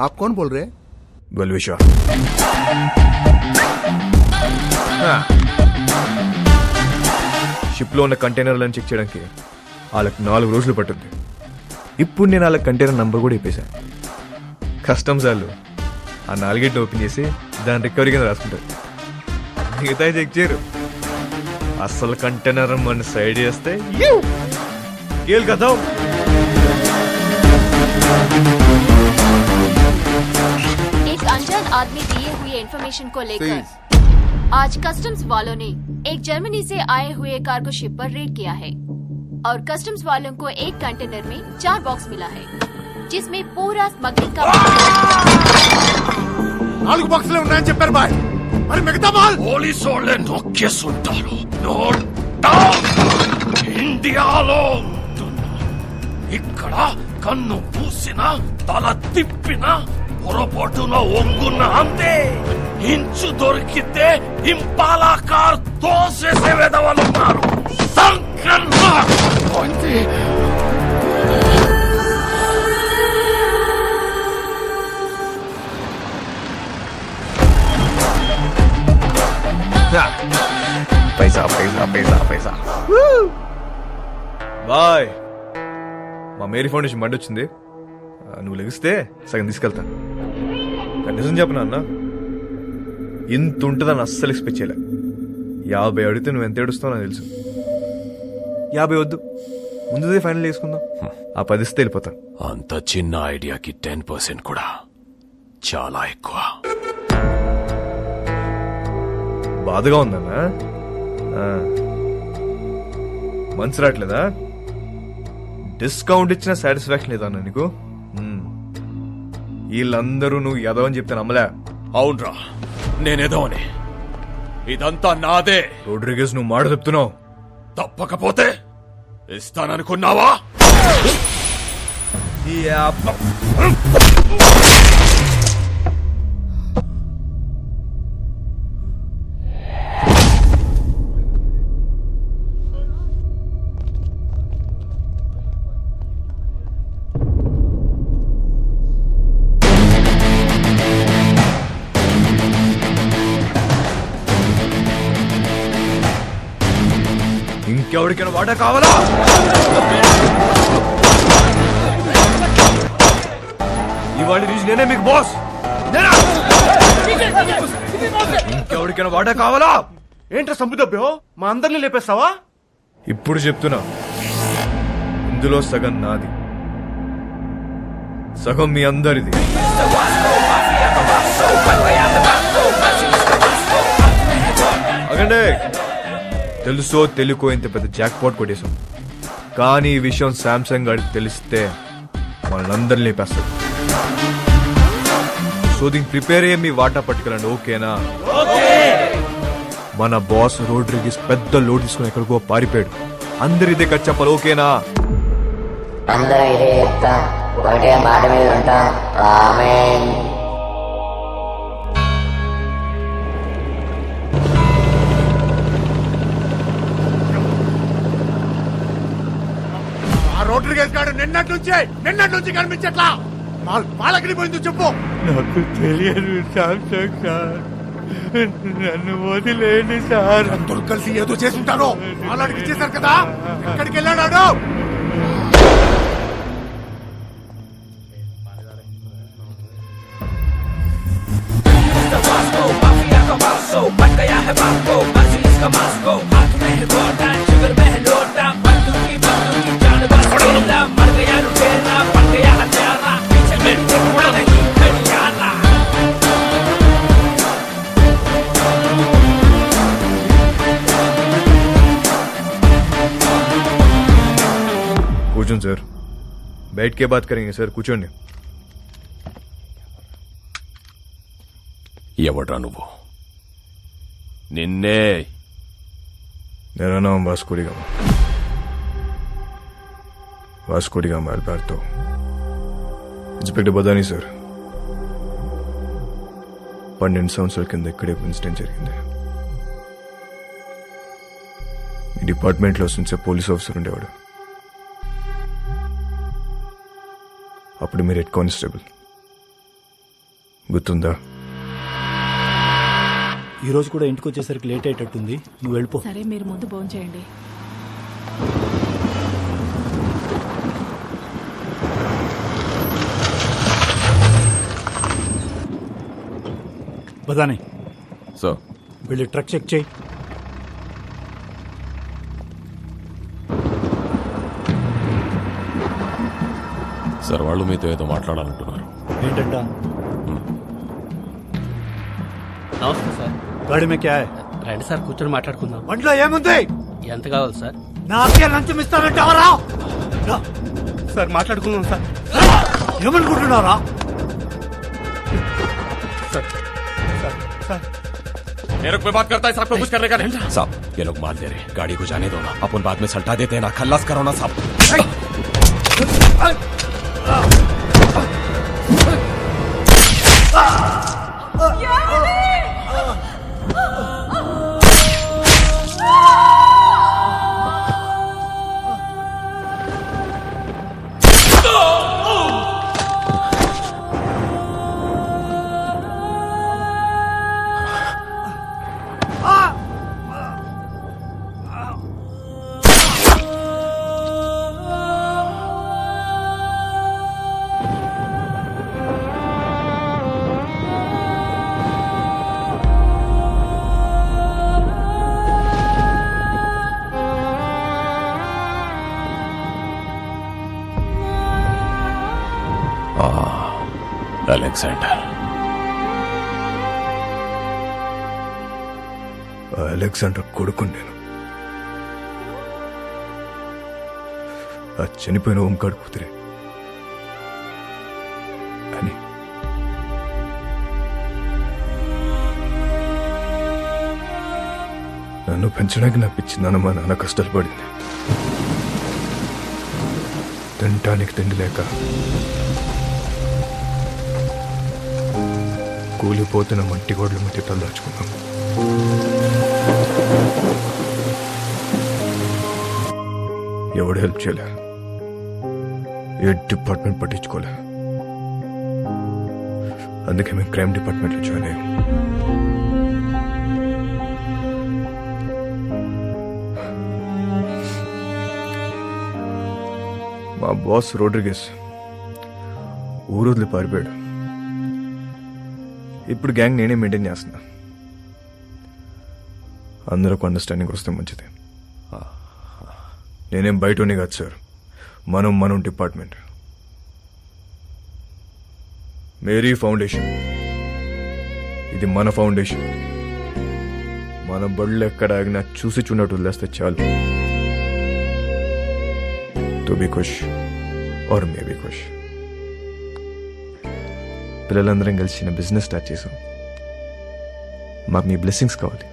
आप कौन बोल रहे हैं? बलविशा. షిప్ లో ఉన్న కంటైనర్లను చెక్ చేయడానికి వాళ్ళకి 4 రోజులు పట్టుద్ది. ఇప్పుడు నేను వాళ్ళ కంటైనర్ నంబర్ కూడా ఇప్పేశాను. కస్టమ్స్ వాళ్ళు ఆ 4 ఓపెన్ చేసి దాని రికవరీ కింద రాసుకుంటారు. మిగతా చెక్ చేయరు. అసలు కంటైనర్ మన సైడ్ చేస్తే కేల్ కదా. एक अनजान आदमी दिए हुए इन्फॉर्मेशन को लेकर आज कस्टम्स वालों ने एक जर्मनी से आए हुए कार्गो शिप पर रेड किया है और कस्टम्स वालों को एक कंटेनर में 4 बॉक्स मिला है जिसमें पूरा स्मगलिंग का 4 బాక్సులే ఉన్నాయని చెప్పారు బాయ్. మరి మిగతా మాల్ పోలీసు వాళ్ళే నొక్కేస్తుంటారు. నో డౌట్ ఇండియాలో ఉంటున్నా. ఇక్కడ కన్ను పూసిన తల తిప్పిన పొరపాటున ఒంగున్న అంతే. ఇంచు దొరికితే ఇంపాలా కార్ తోసేసే వెదవలున్నారు. పైసా పైసా పైసా పైసా. బాయ్, మా మేరీ ఫౌండేషన్ బండి వచ్చింది. నువ్వు లెగిస్తే సగం తీసుకెళ్తా. నిజం చెప్పనా అన్న, ఇంత ఉంటుందని అస్సలు ఎక్స్పెక్ట్ చేయలే. 50 అడిగితే నువ్వు ఎంత ఏడుస్తావు నాకు తెలుసు. 50 వద్దు, ముందుదే ఫైనల్ చేసుకుందాం. ఆ 10 ఇస్తే వెళ్ళిపోతా. అంత చిన్న ఐడియాకి 10% కూడా చాలా ఎక్కువ. బాధగా ఉందన్నా, మనసు రావట్లేదా? డిస్కౌంట్ ఇచ్చిన సాటిస్ఫాక్షన్ లేదా అన్న నీకు? వీళ్ళందరూ నువ్వు ఎదవ అని చెప్తే నమ్మలే. అవునరా, నేనేదోని. ఇదంతా నాదే. రోడ్రిగేస్, నువ్వు మాట చెప్తున్నావు. తప్పకపోతే ఇస్తాననుకున్నావా? ఇంకెవరికైనా వాటా కావాలా? ఇవాళ రీజ్ నేనే మీకు బాస్. ఇంకెవరికైనా వాటా కావాలా? ఏంట్రా సంబుదబ్బో, మా అందరినీ లేపేస్తావా? ఇప్పుడు చెప్తున్నా, ఇందులో సగం నాది, సగం మీ అందరిది. అగండి, తెలుసో తెలుకో ఇంత పెద్ద జాక్ పాట్ కొట్టేశాం. కానీ ఈ విషయం శాంసంగ్ గారికి తెలిస్తే వాళ్ళందరినీ లేపేస్తారు. సో దీనికి ప్రిపేర్ అయ్యే మీ వాటా పట్టుకెళ్ళండి, ఓకేనా? మన బాస్ రోడ్రిగీస్ పెద్ద లోడ్ తీసుకుని ఎక్కడికో పారిపోయాడు. అందరు ఇదే కట్ చెప్పాలి, ఓకేనా? అందరూ ఇదే చెప్తాం, ఒకటే మాట మీద ఉంటాం. ఆమేన్. రోడ్రిగేస్ గారు నిన్నటి నుంచి కనిపించట్లా. వాళ్ళకి పోయిందో చెప్పు. నాకు తెలియదు శాంసంగ్ సార్, నన్ను వదిలేండి సార్. అందరూ కలిసి ఏదో చేసుంటారు. వాళ్ళకి ఇచ్చేశారు కదా, ఎక్కడికి వెళ్ళాడు? కూర్చోండి సార్, बैठ के बात करेंगे సార్. కూర్చోండి. ఎవడ్రా నువ్వు? నిన్నే. मेरा नाम Vasco D gamma, Vasco D gamma Alberto. Inspector Badani sir. 12 సంవత్సరాల కింద ఇక్కడే ఇన్సిడెంట్ జరిగింది. ఈ డిపార్ట్మెంట్లో నుంచే పోలీస్ ఆఫీసర్ ఉండేవాడు. అప్పుడు మీరు హెడ్ కానిస్టేబుల్, గుర్తుందా? ఈ రోజు కూడా ఇంటికి వచ్చేసరికి లేట్ అయ్యేటట్టుంది, నువ్వు వెళ్ళిపో. సరే, మీరు ముందు భోంచేయండి. బదాని సార్, వెళ్ళి ట్రక్ చెక్ చేయి. సార్, వాళ్ళు మీతో ఏదో మాట్లాడాలంటున్నారు. ఏంటంట? నమస్తే సార్. గాడి మే క్యా హై? రండి సార్, కూర్చొని మాట్లాడుకుందాం. బండిలో ఏముంది? ఎంత కావాలి సార్? నాకే లంచం ఇస్తానంటావరా? సార్ మాట్లాడుకుందాం సార్. ఏమనుకుంటున్నారా? సార్ సార్ సార్ ये लोग पे बात करता है साहब को कुछ करने का नहीं। साहब ये लोग मार दे रहे, गाड़ी को जाने दो ना, अपन बाद में सल्टा देते हैं ना, खल्लास करो ना साहब। अलेक्जेंडर అలెగ్జాండర్ కొడుకు నేను. ఆ చనిపోయిన ఓంకాడు కూతురే అని. నన్ను పెంచడానికి నా పిచ్చి నాన్న మా నాన్న కష్టాలు పడింది. తినటానికి తిండి లేక కూలిపోతున్న మట్టి గోడల మధ్య తలదాచుకున్నాం. ఎవడు హెల్ప్ చేయలే, ఏ డిపార్ట్మెంట్ పట్టించుకోలే. అందుకే మేము క్రైమ్ డిపార్ట్మెంట్లో జాయిన్ అయ్యాం. మా బాస్ రోడ్రిగస్ ఊరు వదిలి పారిపోయాడు. ఇప్పుడు గ్యాంగ్ నేనే మెయింటైన్ చేస్తున్నా. అందరికి అండర్స్టాండింగ్ వస్తే మంచిది. నేనేం బయటనే కాదు సార్, మనం డిపార్ట్మెంట్. మేరీ ఫౌండేషన్, ఇది మన ఫౌండేషన్. మన బళ్ళు ఎక్కడ ఆగినా చూసి చూడట్టు వదిలేస్తే చాలు. తో బి ఖుష్ ఆర్ మే బి ఖుష్. పిల్లలందరం కలిసి చిన్న బిజినెస్ స్టార్ట్ చేసాం. మాకు మీ బ్లెస్సింగ్స్ కావాలి.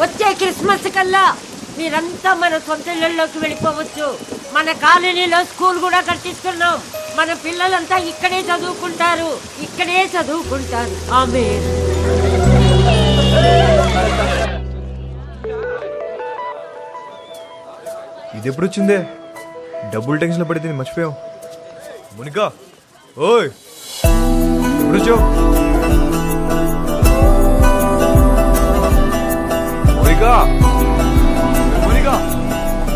వచ్చే క్రిస్మస్ కల్లా మీరంతా మన సొంత ఇళ్లలోకి వెళ్ళిపోవచ్చు. మన కాలనీలో స్కూల్ కూడా కట్టిస్తున్నాం. మన పిల్లలంతా ఇక్కడే చదువుకుంటారు. ఆమేన్. ఇది ఎప్పుడు వచ్చిందే? డబుల్ టెన్షన్ లో పడితే మర్చిపోయావు. మునికా ఓయ్ ఎప్పుడు వచ్చావు? మునికా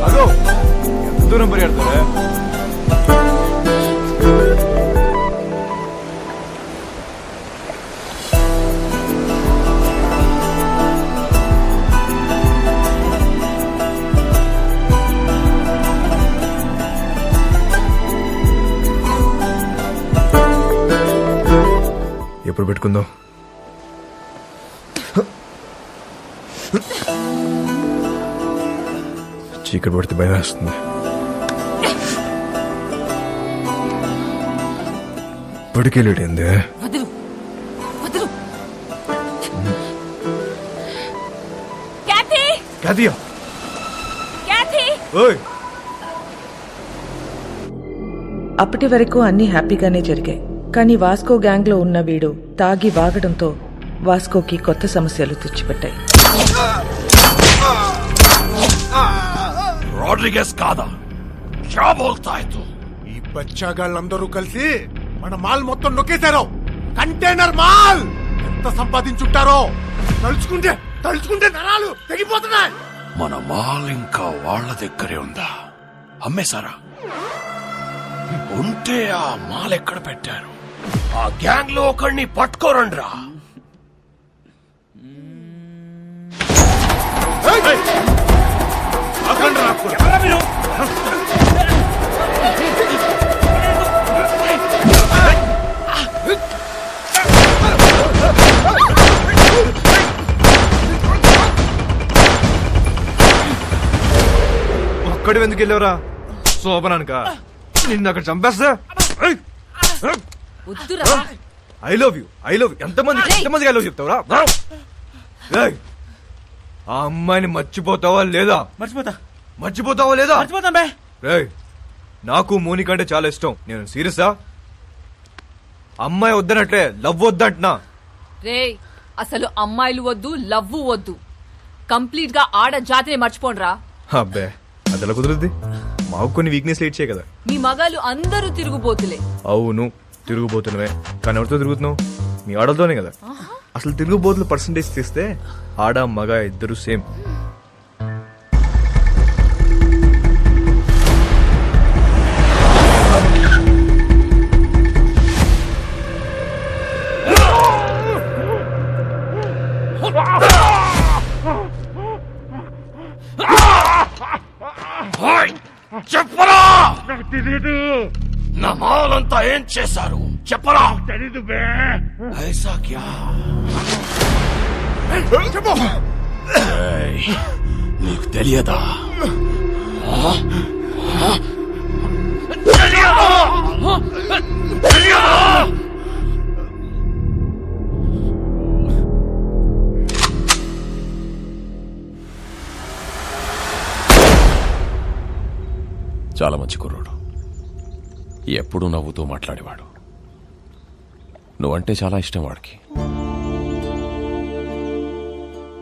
అదో ఎంత దూరం పరిగెడతావే? ఎప్పుడు పెట్టుకుందాం? చీకటి పడితే భయం వేస్తుంది. ఇప్పటికే లేట్ అయిందే. అప్పటి వరకు అన్ని హ్యాపీగానే జరిగాయి. కానీ వాస్కో గ్యాంగ్ లో ఉన్న వీడు తాగి వాగడంతో వాస్కోకి కొత్త సమస్యలు తెచ్చిపెట్టాయి. రోడ్రిగస్ కాదా? క్యా బోల్తా హై తు? ఈ బచ్చాగాళ్ళందరూ కలిసి మన మాల్ మొత్తం నొక్కేశారు. కంటైనర్ మాల్ ఎంత సంపాదించుంటారో తలుచుకుంటే నరాలు తెగిపోతున్నాయి. మన మాల్ ఇంకా వాళ్ళ దగ్గరే ఉందా? అమ్మేశారా? ఉంటే ఆ మాల్ ఎక్కడ పెట్టారు? ఆ గ్యాంగ్ లో ఒకడిని పట్టుకోరండ్రా. అక్కడ ఒక్కడి ఎందుకు వెళ్ళావురా శోభనానిక నిన్ను అక్కడ చంపేస్తా. వద్దురా. ఐ లవ్ యూ ఎంతమందికి ఐ లవ్ చెప్తావురా? ఏయ్, ఆ అమ్మాయిని మర్చిపోతావా లేదా? మర్చిపోతావా లేదా? రేయ్, నాకు మోనిక అంటే చాలా ఇష్టం. నేను సీరియసా? అమ్మాయి వద్దనట్లే, లవ్ వద్దంటున్నా. రే, అసలు అమ్మాయిలు వద్దు, లవ్వు వద్దు. కంప్లీట్ గా ఆడ జాతిని మర్చిపోండ్రా. అబ్బే, అదెలా కుదురుద్ది? మాకు కొన్ని వీక్నెస్ లేట్చే కదా. మీ మగాళ్ళు అందరూ తిరుగుబోతులే. అవును, తిరుగుబోతున్నవే. కానీ ఎవరితో తిరుగుతున్నావు? మీ ఆడలతోనే కదా. అసలు తిరుగుబోతుల పర్సంటేజ్ తీస్తే ఆడ మగ ఇద్దరు సేమ్. చెప్పరా, నా మాలంతా ఏం చేశారు చెప్పరా? తెలీదు బే. ఐసా క్యా? నీకు తెలియదా? చాలా మంచి కుర్రోడు, ఎప్పుడూ నవ్వుతూ మాట్లాడేవాడు. నువ్వంటే చాలా ఇష్టం వాడికి.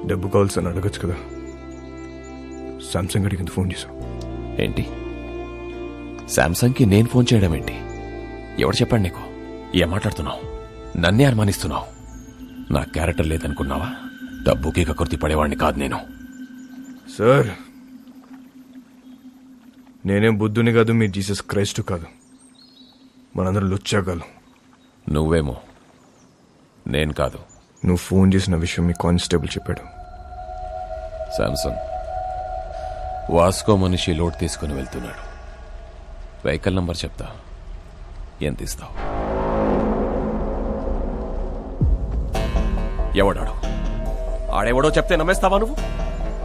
డబ్బు కావాల్సి అని అడగచ్చు కదా. సామ్సంగ్ అడిగింది ఫోన్ చేశావు ఏంటి? శాంసంగ్కి నేను ఫోన్ చేయడం ఏంటి? ఎవడు చెప్పాడు నీకు? ఏం మాట్లాడుతున్నావు? నన్నే అనుమానిస్తున్నావు. నా క్యారెక్టర్ లేదనుకున్నావా? డబ్బుకి కకృతి పడేవాడిని కాదు నేను. సార్, నేనేం బుద్ధుని కాదు, మీ జీసస్ క్రైస్ట్ కాదు. మనందరం లుచ్చాగాలు. నువ్వేమో, నేను కాదు. నువ్వు ఫోన్ చేసిన విషయం మీ కానిస్టేబుల్ చెప్పాడు. శాంసంగ్ వాస్కో మనిషి లోడ్ తీసుకుని వెళ్తున్నాడు. వెహికల్ నంబర్ చెప్తా, ఎంత ఇస్తావు? ఎవడాడు? ఆడెవడో చెప్తే నమ్మేస్తావా నువ్వు?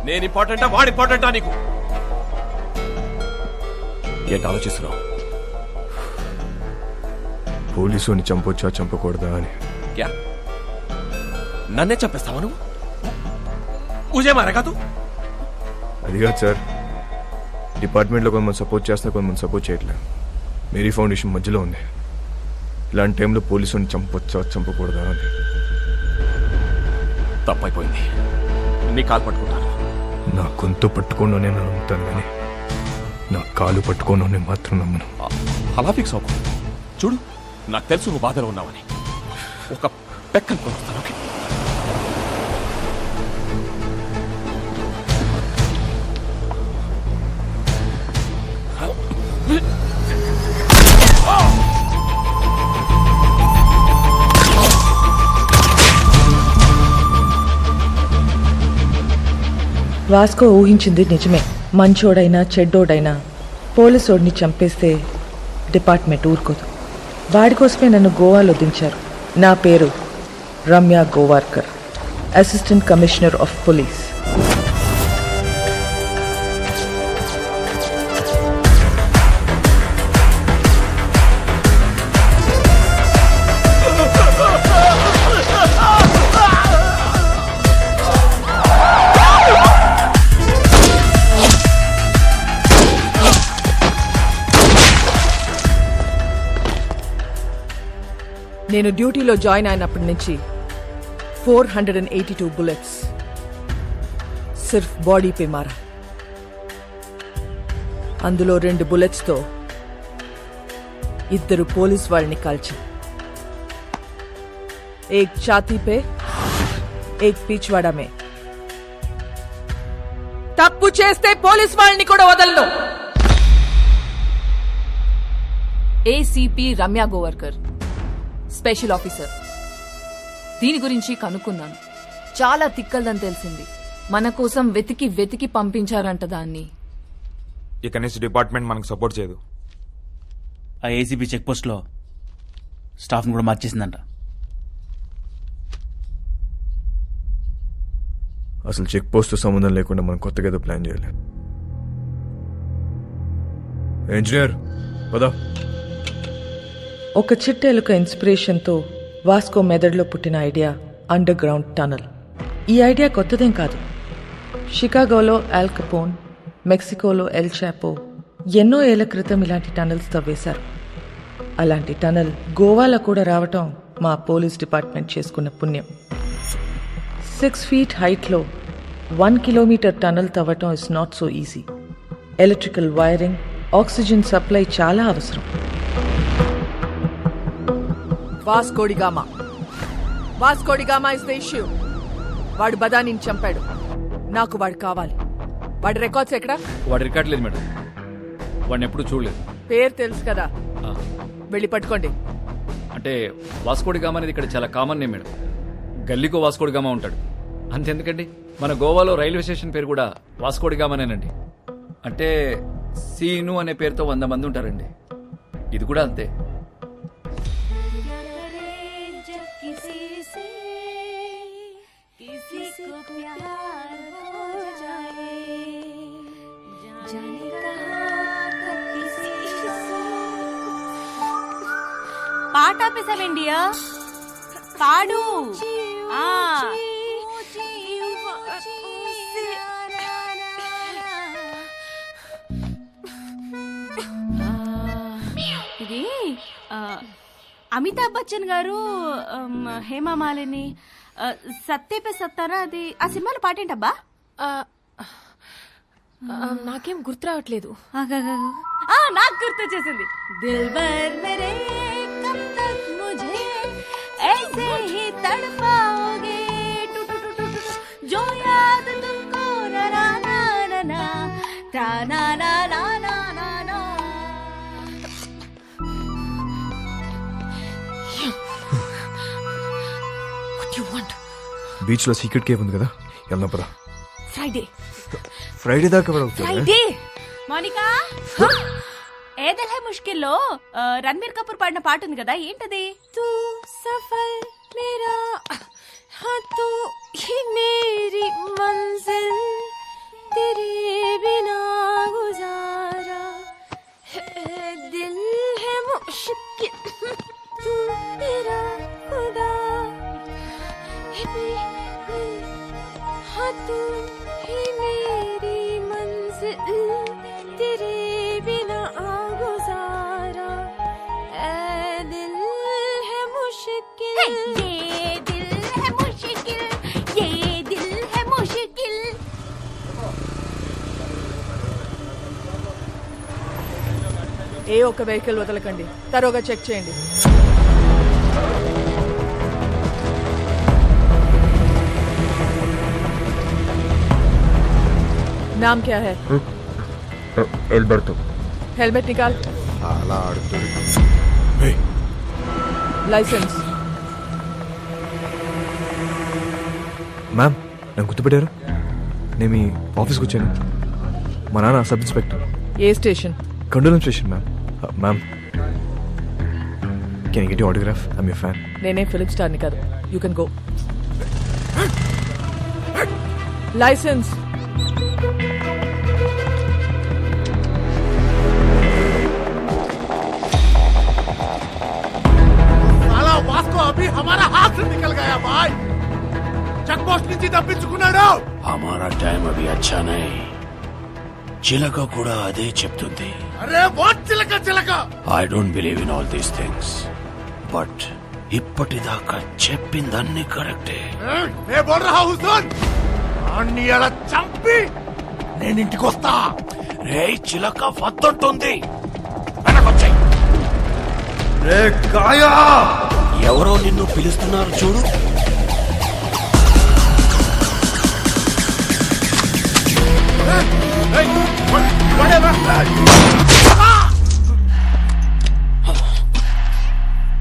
నేను ఇంపార్టెంటా వాడు ఇంపార్టెంటా నీకు? ఏంటి ఆలోచిస్తున్నావు? పోలీసుని చంపొచ్చా చంపకూడదా అని. క్యా నన్నే చంపేస్తావా నువ్వు? ముజే మారేగా తూ? అది కాదు సార్, డిపార్ట్మెంట్లో కొంతమంది సపోర్ట్ చేస్తున్నా, కొంతమంది సపోర్ట్ చేయట్లేదు. మేరీ ఫౌండేషన్ మధ్యలో ఉంది. ఇలాంటి టైంలో పోలీసుని చంపొచ్చా చంపకూడదా అని. తప్పైపోయింది. నీ కాలు పట్టుకుంటాను. నా గొంతు పట్టుకోను నేను నమ్ముతాను, కానీ నా కాలు పట్టుకోను నేను మాత్రం నమ్మను. అలా ఫిక్స్ అవ్వకు. చూడు, నాకు తెలుసు నువ్వు బాధలో ఉన్నావని. ఒక పెక్కను కొనుస్తాను. ఓకే? వాస్కో ఊహించింది నిజమే. మంచోడైనా చెడ్డోడైనా పోలీసోడిని చంపేస్తే డిపార్ట్మెంట్ ఊరుకోదు. వాడి కోసమే నన్ను గోవాలో దించారు. నా పేరు Ramya Govarkar, assistant commissioner of police. నేను డ్యూటీలో జాయిన్ అయినప్పటి నుంచి 482 బుల్లెట్స్ సిర్ఫ్ బాడీ పే మారా. అందులో 2 బుల్లెట్స్తో 2 పోలీస్ వాళ్ళని కాల్చా. एक छाती पे एक पिछवाड़ा में. తప్పు చేస్తే పోలీస్ వాళ్ళని కూడా వదలను. ACP Ramya Govarkar, special officer. దీని గురించి కనుక్కున్నాను. చాలా తిక్కల్దని తెలిసింది. మన కోసం వెతికి వెతికి పంపించారంట దాన్ని. ఇక నుంచి డిపార్ట్మెంట్ మనకు సపోర్ట్ చేయదు. ఆ ఏసీబీ చెక్ పోస్ట్ లో స్టాఫ్ ను కూడా మార్చేసిందంట. అసలు చెక్ పోస్ట్ సంబంధం లేకుండా మనం కొత్తగా ఏదో ప్లాన్ చేయాలి. ఇంజనీర్ పదా. ఒక చిట్టెలుక ఇన్స్పిరేషన్తో వాస్కో మెదడులో పుట్టిన ఐడియా అండర్ గ్రౌండ్ టనల్. ఈ ఐడియా కొత్తదేం కాదు. షికాగోలో ఆల్ కపోన్, మెక్సికోలో ఎల్ చాపో ఎన్నో ఏళ్ల క్రితం ఇలాంటి టనల్స్ తవ్వేశారు. అలాంటి టనల్ గోవాలో కూడా రావటం మా పోలీస్ డిపార్ట్మెంట్ చేసుకున్న పుణ్యం. 6 feet హైట్లో 1 kilometer టనల్ తవ్వటం is not so easy. Electrical wiring, oxygen supply చాలా అవసరం. Vasco da Gama is the issue. వాడు బదానిని చంపాడు. నాకు వాడు కావాలి. వాడి రికార్డ్స్ ఎక్కడ? వాడి రికార్డ్ లేదు మేడం. వాడిని ఎప్పుడు చూడలేదు. పేరు తెలుసు కదా, ఆ, వెళ్ళి పట్టుకోండి. అంటే వాస్కోడిగామా అనేది ఇక్కడ చాలా కామన్ నేమ్ మేడం. గల్లీకో వాస్కోడిగామా ఉంటాడు. అంతెందుకండి, మన గోవాలో రైల్వే స్టేషన్ పేరు కూడా వాస్కోడిగామానేనండి. అంటే సీను అనే పేరుతో 100 మంది ఉంటారండి. ఇది కూడా అంతే. పాట ఆపేసావేండియా? పాడు. ఇది అమితాబ్ బచ్చన్ గారు, హేమా మాలిని, సత్తే సత్తారా, అది ఆ సినిమాలో పాటేంటబ్బా? నాకేం గుర్తు రావట్లేదు. నాకు గుర్తొచ్చేసింది. దిల్బర్ మేరే కబ్ తక్ ముझे ऐसे ही तड़पाओगे टू टू टू टू जो याद तुमको ना ना ना ना ता ना ना ना ना ना ना. What do you want? Beach లో సీక్రెట్ కేవ్ ఉంది కదా, వెళ్దాం పదా. ఫ్రైడే దాకా ఫ్రైడే. మోనికా, ఏ దిల్ హై ముష్కిల్లో రణబీర్ కపూర్ పాడిన పాట ఉంది కదా, ఏంటది? తూ సఫల్ మేరా हाँ तू ही मेरी मंजिल तेरे बिना गुजारा दिल है मुश्किल तू मेरा खुदा हाँ तू ही मेरी मंजिल तेरे बिना गुजारा दिल है मुश्किल ये दिल है मुश्किल ये दिल है मुश्किल. ఏ ఒక్క వెహికల్ వదలకండి, తరోగా చెక్ చేయండి. नाम क्या है? एल्बर्टो. हेलमेट निकाल. అలా ఆడుతుంది. लाइसेंस. మ్యామ్, నన్ను గుర్తుపెట్టారు? నేను మీ ఆఫీస్కి వచ్చాను. మా నాన్న sub inspector. A station? కండోలం station ma'am. Ma'am, can you get your autograph? I'm your fan. నేనే ఫిలిం స్టార్ని కాదు. You can go. लाइसेंस. साला वास्को अभी हमारा हाथ से निकल गया भाई. చెక్ పోస్ట్ నుంచి తప్పించుకున్నాడు. हमारा टाइम अभी अच्छा नहीं. చిలక కూడా అదే చెప్తుంది. అరే వాట్ చిలక చిలక. I don't believe in all these things, but ఇప్పటిదాకా చెప్పిందన్నీ కరెక్టే. मैं बोल रहा हूँ सुन, అన్ని అలా చంపి నేను ఇంటికి వస్తా. రే చిలక వద్దంటుంది, వెనకొచ్చాయి. రే కాయా, ఎవరో నిన్ను పిలుస్తున్నారు చూడు.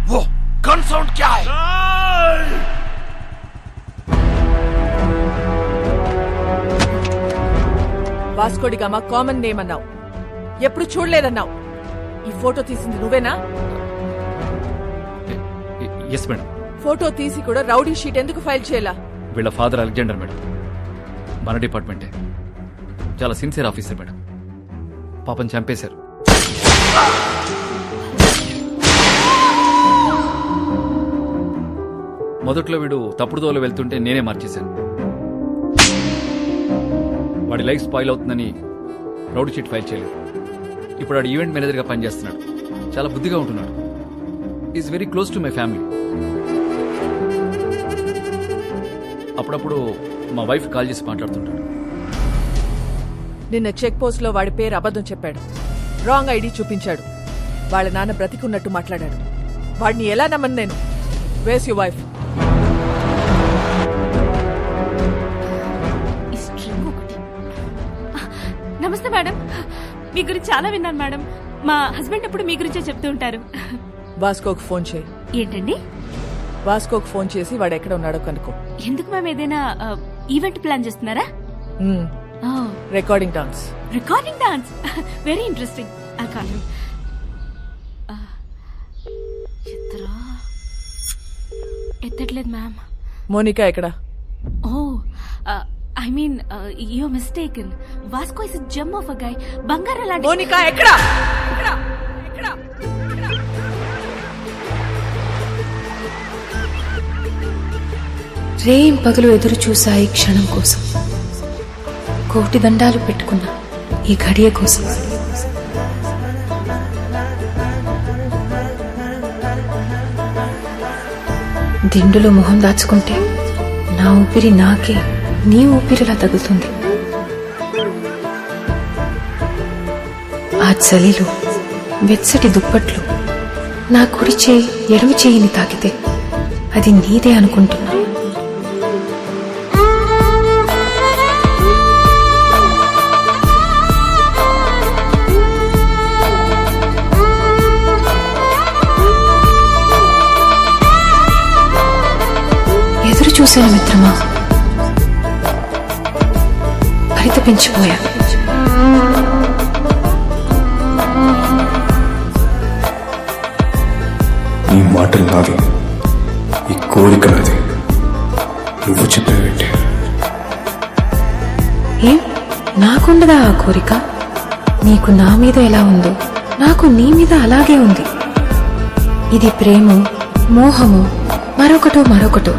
वो गन साउंड क्या है? వాస్కోడిగామా కామన్ నేమ్ అన్నావు, ఎప్పుడు చూడలేదన్నావు. ఈ ఫోటో తీసింది నువ్వేనా? Yes madam. ఫోటో తీసి కూడా రౌడీ షీట్ ఎందుకు ఫైల్ చేయాలా? వీళ్ళ ఫాదర్ అలెగ్జాండర్ మేడం, మన డిపార్ట్మెంటే. చాలా సిన్సియర్ ఆఫీసర్ మేడం. పాపం చంపేశారు. మొదట్లో వీడు తప్పుడు దోవలో వెళ్తుంటే నేనే మార్చేశాను. వాడి లైఫ్ స్పాయిల్ అవుతుందని రౌడీ షీట్ ఫైల్ చేయలేదు. ఇప్పుడు వాడు ఈవెంట్ మేనేజర్గా పనిచేస్తున్నాడు. చాలా బుద్ధిగా ఉంటున్నాడు. Is very close to my family. అప్పుడప్పుడు మా వైఫ్ కాల్ చేసి మాట్లాడుతుంటాడు. నిన్న చెక్ పోస్ట్ లో వాడి పేరు అబద్ధం చెప్పాడు. రాంగ్ ఐడి చూపించాడు. వాళ్ళ నాన్న బ్రతికున్నట్టు మాట్లాడాడు. వాడిని ఎలా నమ్మను నేను? వేస్ యు వైఫ్? నమస్తే మేడం. మీ గురించి చాలా విన్నాను మేడం. మా హస్బెండ్ ఎప్పుడు మీ గురించే చెప్తూ ఉంటారు. వాస్కోకి ఫోన్ చేయి. ఏంటండి? వాస్కోకి ఫోన్ చేసి వాడు ఎక్కడ ఉన్నాడో కనుక్కో. ఎందుకు మ్యామ్? ఏదైనా ఈవెంట్ ప్లాన్ చేస్తున్నారా? Recording dance. Recording dance, very interesting. ఎత్తట్లేదు మ్యామ్. మోనికా ఎక్కడ? Oh I mean you mistaken. Vasco is gem of a guy. బంగారం లాంటి మోనికా ఎక్కడ? రేం పగలు ఎదురు చూశాయి క్షణం కోసం. కోటి దండాలు పెట్టుకున్న ఈ ఘడియ కోసం. దిండులో మొహం దాచుకుంటే నా ఊపిరి నాకే నీ ఊపిరిలా తగులుతుంది. ఆ చలిలో వెచ్చటి దుప్పట్లు నా కుడి చేయి ఎడమ చేయిని తాకితే అది నీదే అనుకుంటున్నా. ఎదురు చూశాను మిత్రమా, పరితపించిపోయా. ఈ మాటలు నాది, ఈ కోరిక నాది. నువ్వు చెప్పేవేంటి? ఏం నాకుండదా ఆ కోరిక? నీకు నా మీద ఎలా ఉందో నాకు నీ మీద అలాగే ఉంది. ఇది ప్రేమ, మోహము, మరొకటో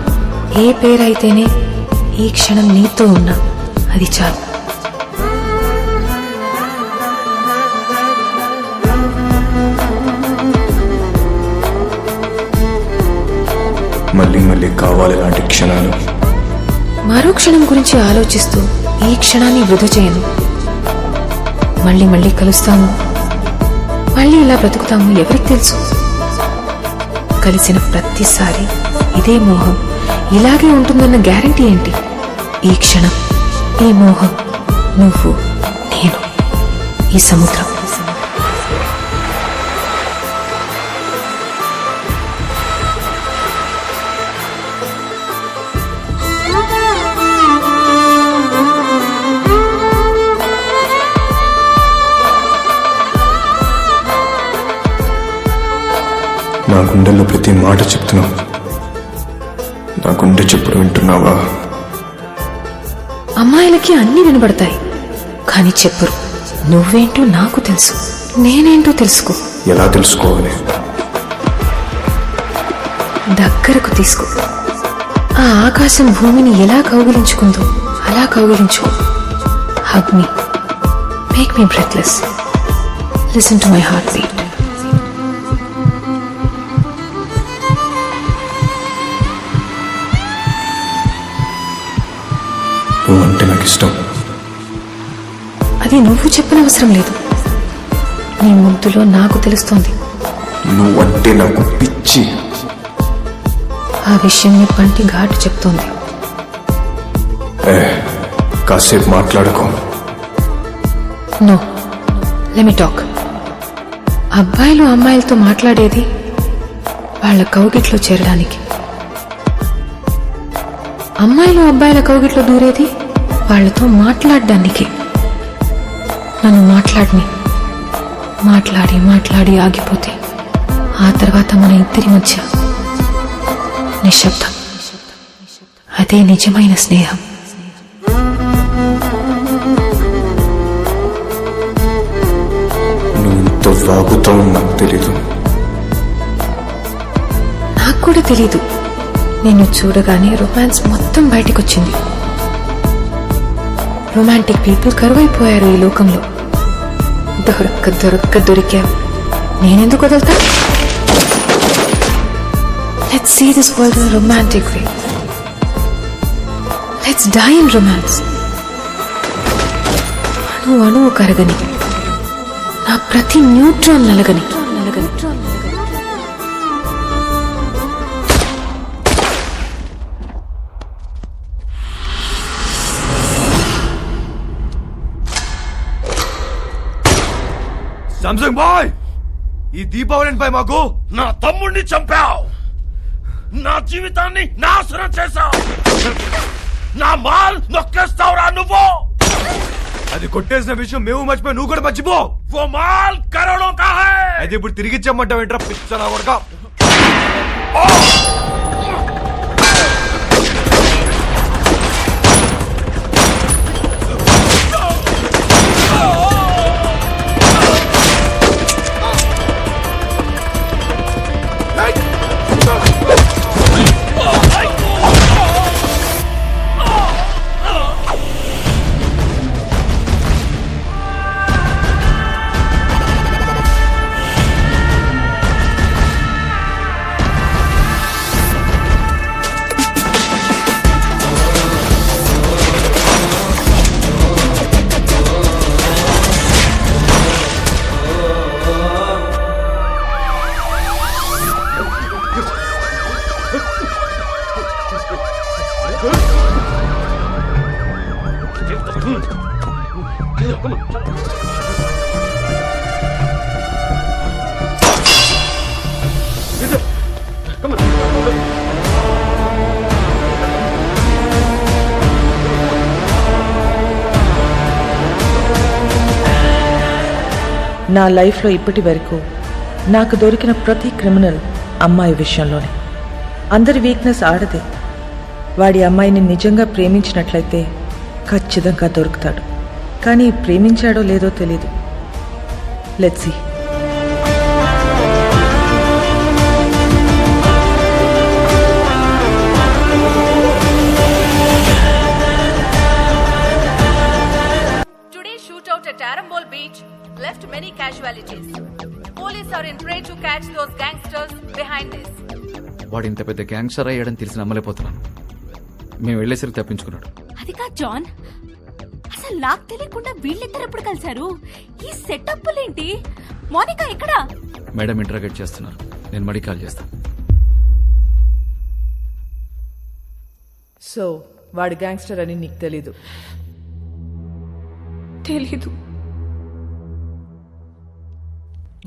ఏ పేరైతేనే ఈ క్షణం నీతో ఉన్నా అది చాలు. మళ్ళీ మళ్ళీ కావాలి లాంటి క్షణాలు. మరో క్షణం గురించి ఆలోచిస్తూ ఈ క్షణాన్ని వృధా చేయను. మళ్ళీ మళ్ళీ కలుస్తాము, మళ్ళీ ఇలా బ్రతుకుతాము ఎవరికి తెలుసు. కలిసిన ప్రతిసారి ఇదే మోహం ఇలాగే ఉంటుందన్న గ్యారంటీ ఏంటి? ఈ క్షణం, ఈ మోహం, నువ్వు, నేను, ఈ సముద్రం. నా గుండెల్లో ప్రతి మాట చెప్తున్నావు. నా గుండె చెప్పుడు వింటున్నావా? అమ్మాయిలకి అన్ని వినబడతాయి, కానీ చెప్పరు. నువ్వేంటో నాకు తెలుసు, నేనేంటో తెలుసుకో. ఎలా తెలుసుకోవాలి? దగ్గరకు తీసుకో. ఆ ఆకాశం భూమిని ఎలా కౌగిలించుకుందో అలా కౌగిలించుకో. Hug me, make me breathless. Listen to my heart beat. నువ్వంటే నాకు ఇష్టం. అది నువ్వు చెప్పనవసరం లేదు, నీ ముద్దులో నాకు తెలుస్తోంది. నువ్వంటే నాకు పిచ్చి. ఆ విషయం నీ పంటి ఘాటు చెప్తోంది. కాసేపు మాట్లాడుకో. No, let me talk. అబ్బాయిలు అమ్మాయిలతో మాట్లాడేది వాళ్ళ కౌగిట్లో చేరడానికి, అమ్మాయిలు అబ్బాయిల కౌగిట్లో దూరేది వాళ్లతో మాట్లాడడానికి. నన్ను మాట్లాడి ఆగిపోతే ఆ తర్వాత మన ఇద్దరి మధ్య నిశ్శబ్దం. అదే నిజమైన స్నేహం. నువ్వు వాగుతావు నాకు తెలీదు. నాకు కూడా తెలీదు. నిన్ను చూడగానే రొమాన్స్ మొత్తం బయటకొచ్చింది. రొమాంటిక్ పీపుల్ కరువైపోయారు ఈ లోకంలో. దొరికావు. నేనెందుకు వదులుతా? Let's see this world in a romantic way. Let's die in romance. అణువు కరగని, నా ప్రతి న్యూట్రాన్ నలగని. సామ్సంగ్ బాయ్, ఈ దీపావళిపై మాకు నా తమ్ముడిని చంపావు, నా జీవితాన్ని నాశనం చేశావు, నా మాల్ నొక్కేస్తావురా నువ్వు. అది కొట్టేసిన విషయం మేము మర్చిపోయి నువ్వు కూడా మర్చిపో. वो माल करोड़ों का है. అది ఇప్పుడు తిరిగి ఇచ్చామంటావు ఏంట్రా పిచ్చనా కొడకా? నా లైఫ్లో ఇప్పటి వరకు నాకు దొరికిన ప్రతి క్రిమినల్ అమ్మాయి విషయంలోనే. అందరి వీక్నెస్ ఆడదే. వాడి అమ్మాయిని నిజంగా ప్రేమించినట్లయితే ఖచ్చితంగా దొరుకుతాడు. కానీ ప్రేమించాడో లేదో తెలీదు. Let's see. Today's shootout at Arambol Beach left many casualties. Police are in prey to catch those gangsters behind this. వాడు ఇంత పెద్ద గ్యాంగ్స్టర్ అయ్యాడని తెలిసి నమ్మలేకపోతున్నాను. మేము వెళ్ళేసరికి తప్పించుకున్నాడు. అది కాదు జాన్, అసలు నాకు తెలియకుండా వీళ్ళిద్దరు ఎప్పుడు కలిశారు? ఈ సెటప్లేంటి? మోనికా ఎక్కడా? మేడం ఇంటరాగేట్ చేస్తున్నారు. నేను మడి కాల్ చేస్తాను. సో వాడు గ్యాంగ్స్టర్ అని నీకు తెలీదు? తెలీదు.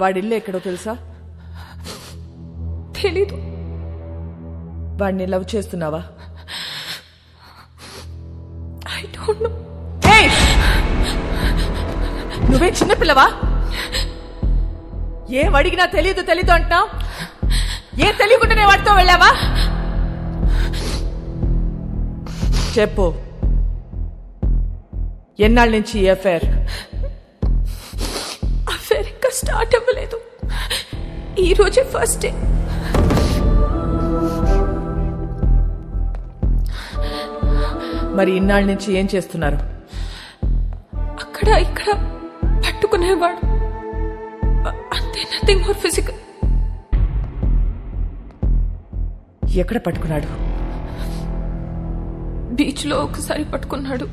వాడిల్లు ఎక్కడో తెలుసా? తెలీదు. వాడిని లవ్ చేస్తున్నావా? I don't know. నువ్వే చిన్నపిల్లవా? ఏం అడిగినా తెలీదు అంటున్నావు. ఏం తెలియకుండానే వాడితో వెళ్ళావా? చెప్పు, ఎన్నాళ్ళ నుంచి ఈ అఫైర్ ఇంకా స్టార్ట్ అవ్వలేదు. ఈ రోజే ఫస్ట్ డే. మరి ఇన్నాళ్ళ నుంచి ఏం చేస్తున్నారు? అక్కడ ఇక్కడ పట్టుకునేవాడు అంతే, నథింగ్ మోర్ ఫిజికల్. ఎక్కడ పట్టుకున్నాడు? బీచ్ లో ఒకసారి పట్టుకున్నాడు,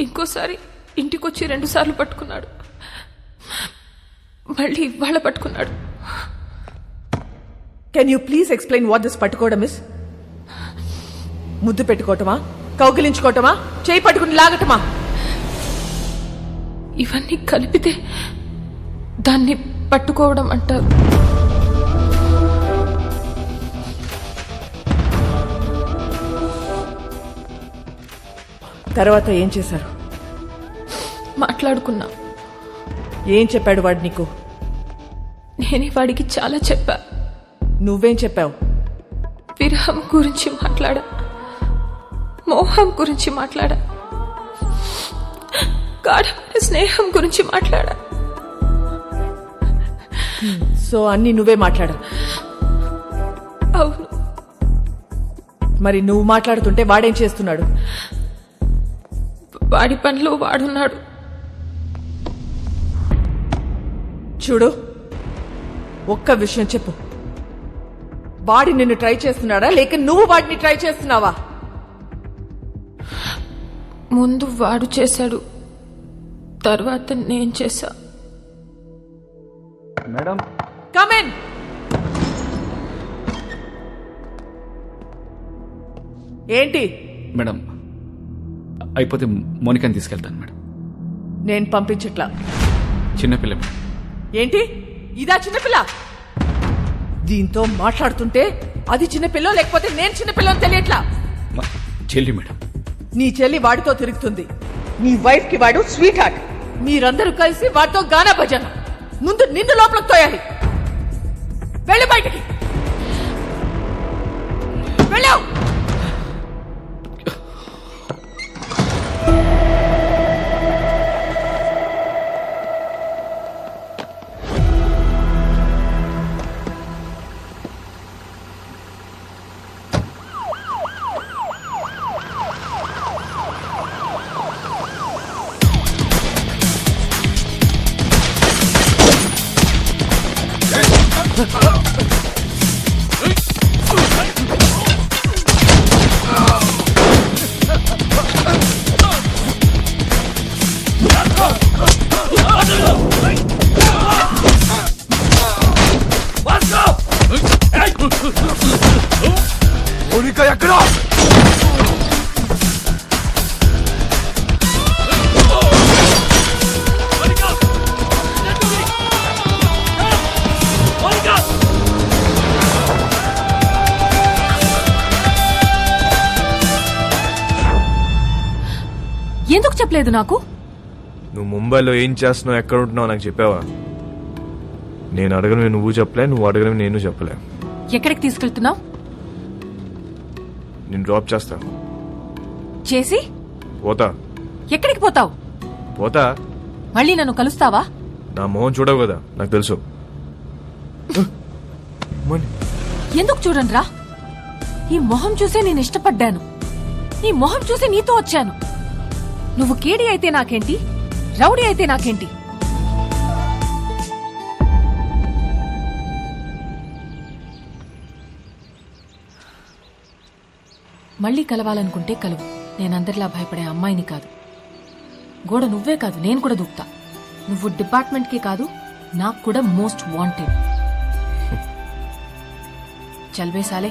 ఇంకోసారి ఇంటికొచ్చి 2 సార్లు పట్టుకున్నాడు, మళ్ళీ ఇవాళ పట్టుకున్నాడు. Can you please explain what this పట్టుకోవడం ఇస్? ముద్దు పెట్టుకోవటమా, కౌగిలించుకోవటమా, చేయి పట్టుకుని లాగటమా? ఇవన్నీ కలిపితే దాన్ని పట్టుకోవడం అంటారు. తర్వాత ఏం చేశారు? మాట్లాడుకున్నా. ఏం చెప్పాడు వాడు నీకు? నేనే వాడికి చాలా చెప్పా. నువ్వేం చెప్పావు? విరహం గురించి మాట్లాడా, మోహం గురించి మాట్లాడా, గాఢమైన స్నేహం గురించి మాట్లాడా. సో అన్ని నువ్వే మాట్లాడు. అవును. మరి నువ్వు మాట్లాడుతుంటే వాడేం చేస్తున్నాడు? వాడి పనిలో వాడున్నాడు. చూడు, ఒక్క విషయం చెప్పు. వాడి నిన్ను ట్రై చేస్తున్నాడా లేక నువ్వు వాడిని ట్రై చేస్తున్నావా? ముందు వాడు చేశాడు, తర్వాత నేను చేశా. Madam, come in. ఏంటి? మేడం, అయిపోతే మోనికాని తీసుకెళ్తాను మేడం. నేను పంపించట్లా. చిన్నపిల్ల మేడం. ఏంటి ఇదా చిన్నపిల్ల? దీంతో మాట్లాడుతుంటే అది చిన్నపిల్ల లేకపోతే నేను చిన్నపిల్లని తెలియట్లా. చెల్లి మేడం. నీ చెల్లి వాడితో తిరుగుతుంది. నీ వైఫ్ కి వాడు స్వీట్ హార్ట్. మీరందరూ కలిసి వాడితో గానా భజన. ముందు నిన్ను లోపలికి తోయాలి. వెళ్ళి బయటికి వెళ్ళావు. మోనికా ఎక్కడ? ఎందుకు చెప్పలేదు నాకు? నువ్వు ముంబైలో ఏం చేస్తున్నావు, ఎక్కడ ఉంటున్నావు నాకు చెప్పావా? నేను అడగను నువ్వు చెప్పలే, నువ్వు అడగను నేను చెప్పలే. ఎక్కడికి తీసుకెళ్తున్నావు? నేను డ్రాప్ చేస్తా. చేసి పోతా. ఎక్కడికి పోతావు? పోతా. మళ్ళీ నన్ను కలుస్తావా? నా మొహం చూడవు కదా, నాకు తెలుసు. ఎందుకు చూడండిరా, ఈ మొహం చూసే నేను ఇష్టపడ్డాను. ఈ మొహం చూసి నీతో వచ్చాను. నువ్వు కేడి అయితే నాకేంటి, రౌడీ అయితే నాకేంటి? మళ్ళీ కలవాలనుకుంటే కలువు. నేనందరిలా భయపడే అమ్మాయిని కాదు. గోడ నువ్వే కాదు, నేను కూడా దూకుతా. నువ్వు డిపార్ట్మెంట్కే కాదు, నాకు కూడా మోస్ట్ వాంటెడ్. చల్వే సాలే.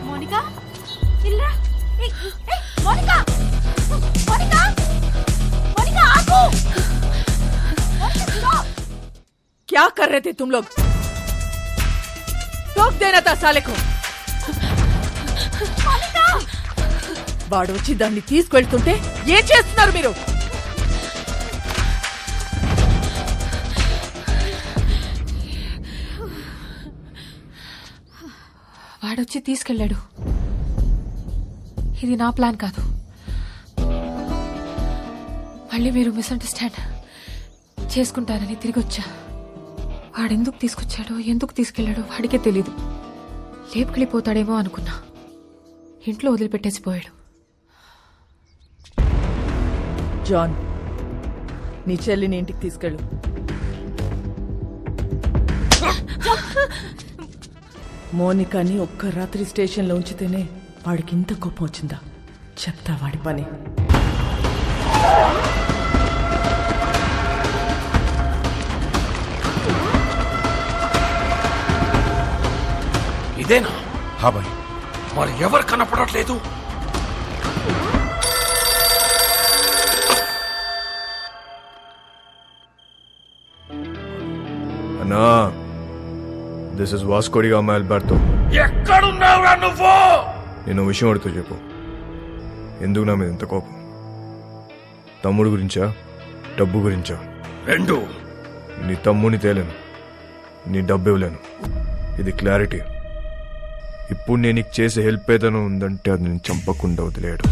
మోనికా ఇల్లా. మోనికా మోనికా మోనికా ఆగు. क्या कर रहे थे तुम लोग? टोक देना था साले को. వాడు వచ్చి దాన్ని తీసుకెళ్తుంటే ఏం చేస్తున్నారు మీరు? వాడొచ్చి తీసుకెళ్ళాడు. ఇది నా ప్లాన్ కాదు. మళ్ళీ మీరు మిస్అండర్స్టాండ్ చేసుకుంటారని తిరిగొచ్చా. వాడెందుకు తీసుకొచ్చాడో ఎందుకు తీసుకెళ్లాడో వాడికే తెలీదు. లేపుకెళ్ళిపోతాడేమో అనుకున్నా. ఇంట్లో వదిలిపెట్టేసి పోయాడు. జాన్, నీ చెల్లిని ఇంటికి తీసుకెళ్ళు. మోనికాని ఒక్క రాత్రి స్టేషన్లో ఉంచితేనే వాడికి ఇంత కోపం వచ్చిందా? చెప్తా వాడి పని. ఇదేనా? హా భాయ్. మరి ఎవరు కనపడట్లేదు? అన్నా, this is Vasco da Gama Alberto. ఎక్కడున్నావురా నువ్వు? నేను విషయం అడుగుతూ చెప్పు. ఎందుకు నా మీద ఇంత కోపం? తమ్ముడు గురించా, డబ్బు గురించా? రెండు. నీ తమ్ముని తేలేను, నీ డబ్బు ఇవ్వలేను. ఇది క్లారిటీ. ఇప్పుడు నేను నీకు చేసే హెల్ప్ ఏదైనా ఉందంటే అది నేను చంపకుండా వదిలేయడు.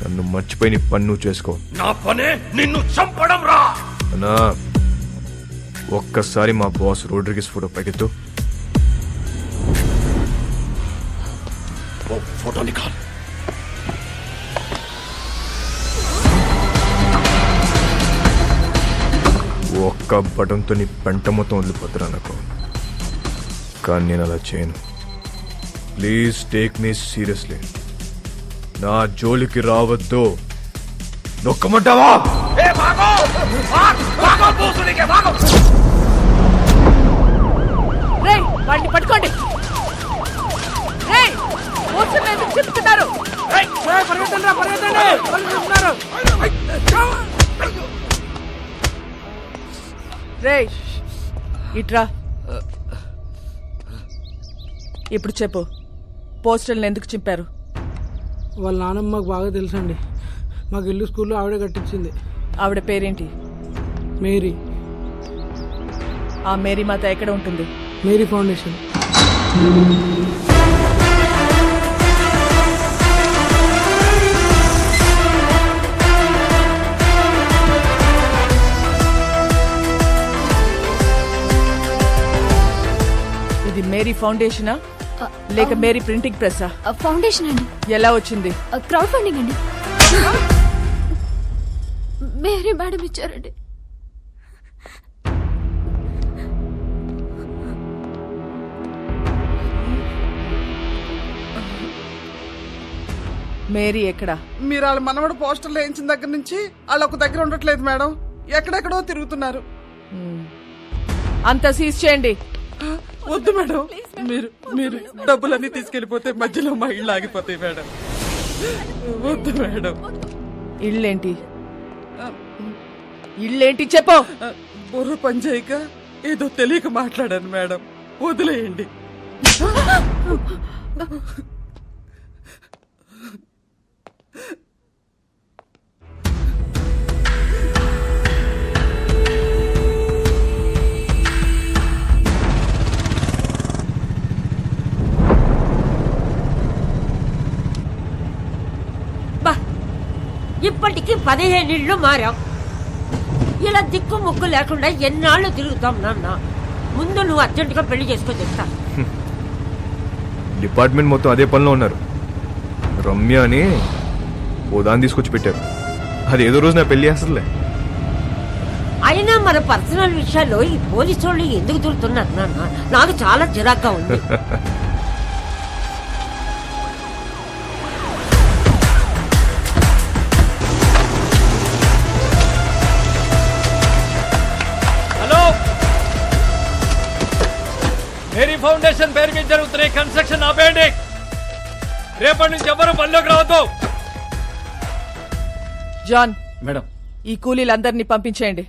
నన్ను మర్చిపోయి నీ పని నువ్వు చేసుకో. నా పనే నిన్ను చంపడం రా. అన్నా ఒక్కసారి మా బాస్ రోడ్రిగస్ ఫోటో పైకెత్తు. फोटो निकाल. ఒక్క బటన్తో నీ పెంట మొత్తం వదిలిపోతున్నా నాకు. కానీ నేను అలా చేయను. Please take me seriously. నా జోలికి రావద్దు. నొక్కమంటావా? వాడిని పట్టుకోండి. ఎందుకు చెప్తున్నారు? రేయ్ ఇట్రా. ఇప్పుడు చెప్పు, పోస్టర్లు ఎందుకు చింపారు? వాళ్ళ నాన్నమ్మ మాకు బాగా తెలుసండి. మాకు ఇల్లు స్కూల్లో ఆవిడే కట్టించింది. ఆవిడ పేరేంటి? మేరీ. ఆ మేరీ మాత ఎక్కడ ఉంటుంది? Mary foundation. ఇది మేరీ ఫౌండేషనా లేక మేరీ ప్రింటింగ్ ప్రెస్సా? ఫౌండేషన్ అండి. ఎలా వచ్చింది? క్రౌడ్ ఫండింగ్ అండి. మేరీ మేడం ఇచ్చారండి. మేరీ ఎక్కడా? మీరు వాళ్ళ మనవడు పోస్టర్లు వేయించిన దగ్గర నుంచి వాళ్ళు ఒక దగ్గర ఉండట్లేదు మేడం. ఎక్కడెక్కడో తిరుగుతున్నారు. అంతా సీజ్ చేయండి. వద్దు మేడం, మీరు మీరు డబ్బులన్నీ తీసుకెళ్లిపోతే మధ్యలో మా ఇళ్ళు ఆగిపోతాయి మేడం. వద్దు మేడం. ఇళ్ళేంటి? ఇళ్ళేంటి చెప్పు. బుర్ర పనిచేయక ఏదో తెలియక మాట్లాడాను మేడం. వదిలేయండి. ఇప్పటికి 15 ఇళ్ళు మారాం. ఇలా దిక్కు ముక్కు లేకుండా ఎన్నాళ్ళు తిరుగుతాం నాన్న. ముందు నువ్వు అర్జెంటుగా పెళ్లి చేసుకొని చెప్తా. డిపార్ట్మెంట్ మొత్తం అదే పనిలో ఉన్నారు. రమ్య అని ఓ దాన్ని తీసుకొచ్చి పెట్టారు. అది ఏదో రోజు నా పెళ్లి చేస్తుందిలే. అయినా మన పర్సనల్ విషయాల్లో ఈ పోలీసు వాళ్ళు ఎందుకు తిరుగుతున్నారు నాన్న? నాకు చాలా చిరాగ్గా ఉంది. మేరీ ఫౌండేషన్ పేరు మీద జరుగుతున్న కన్స్ట్రక్షన్ ఆపేయండి. రేపటి నుంచి ఎవరు పనిలోకి రావద్దు. జాన్ మేడం, ఈ కూలీలందరినీ పంపించేయండి.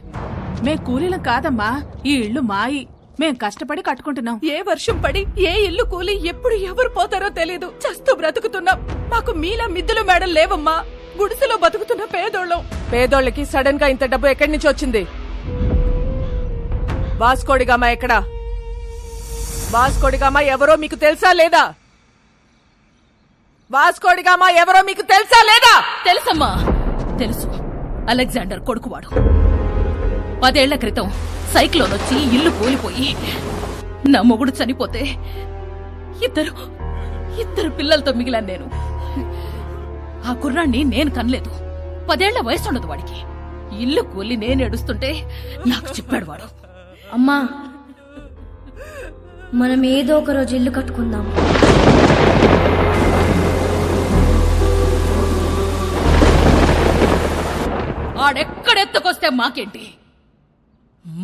మేం కూలీలం కాదమ్మా, ఈ ఇల్లు మాయి. మేం కష్టపడి కట్టుకుంటున్నాం. ఏ వర్షం పడి ఏ ఇల్లు కూలి ఎప్పుడు ఎవరు పోతారో తెలీదు. చస్తూ బ్రతుకుతున్నాం. మాకు మీలా మిద్దులు మేడలు లేవమ్మా. గుడిసెలో బతుకుతున్న పేదోళ్ళం. పేదోళ్ళకి సడన్ గా ఇంత డబ్బు ఎక్కడి నుంచి వచ్చింది? వాస్కోడిగామా ఎక్కడా? వాస్కోడిగామా ఎవరో మీకు తెలుసా లేదా? వాస్కోడిగామా ఎవరో మీకు తెలుసా లేదా? తెలుసమ్మా, తెలుసు. అలెగ్జాండర్ కొడుకువాడు. 10 ఏళ్ల క్రితం సైక్లోన్ వచ్చి ఇల్లు కూలిపోయి నా మొగుడు చనిపోతే ఇద్దరు పిల్లలతో మిగిలాను నేను. ఆ కుర్రాన్ని నేను కనలేదు. 10 ఏళ్ల వయసుండదు వాడికి. ఇల్లు కూలి నేను ఏడుస్తుంటే నాకు చెప్పాడు వాడు. అమ్మా, మనం ఏదో ఒక రోజు ఇల్లు కట్టుకుందాం. ఆడెక్కడెత్తుకొస్తే మాకేంటి?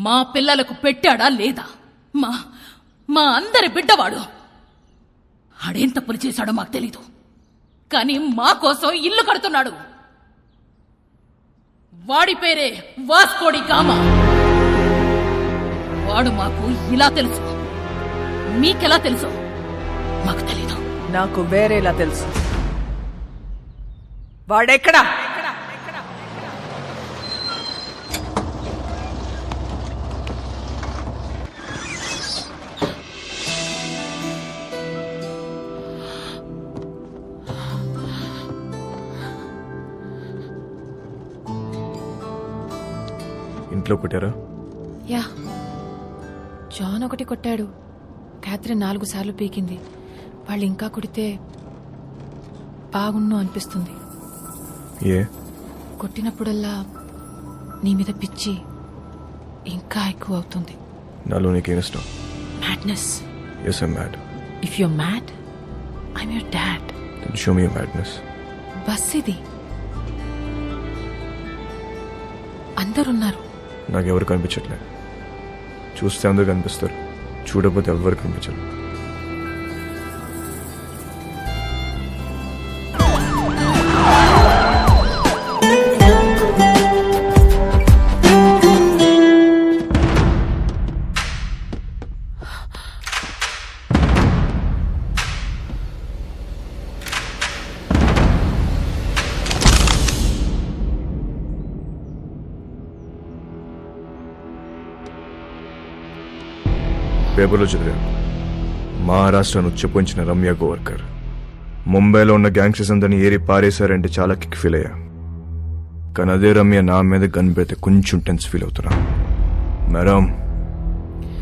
మా పిల్లలకు పెట్టాడా లేదా? మా అందరి బిడ్డవాడు. ఆడేం తప్పులు చేశాడో మాకు తెలీదు, కానీ మా కోసం ఇల్లు కడుతున్నాడు. వాడి పేరే వాస్కోడి గామా. వాడు మాకు ఇలా తెలుసు. మీకెలా తెలుసు? మాకు తెలీదు. నాకు వేరేలా తెలుసు. వాడెక్కడా? ఇంట్లో కొట్టారా? యా, జాన్ ఒకటి కొట్టాడు, క్యాథరిన్ 4 సార్లు పీకింది. వాళ్ళు ఇంకా కొడితే బాగుండు అనిపిస్తుంది. ఏ? కొట్టినప్పుడల్లా నీ మీద పిచ్చి ఇంకా ఎక్కువ అవుతుంది. నాలో నీకేం ఇష్టం? Madness. Yes, I'm mad. If you're mad, I'm your dad. Then show me your madness. Bus ఇది, అందరున్నారు. నాకెవరు కనిపించట్లేదు. చూస్తే అందరు కనిపిస్తారు, చూడకపోతే ఎవరు కనిపించరు. పేపర్లో చదివా, మహారాష్ట్రను ఉచ్చపోంచిన రమ్య గోవర్కర్ ముంబైలో ఉన్న గ్యాంగ్స్టర్స్ అందరినీ ఏరి పారేశారంటే చాలా కిక్ ఫీల్ అయ్యా. కానీ అదే రమ్య నా మీద గన్ పెడితే కొంచెం టెన్స్ ఫీల్ అవుతున్నా. మేడం,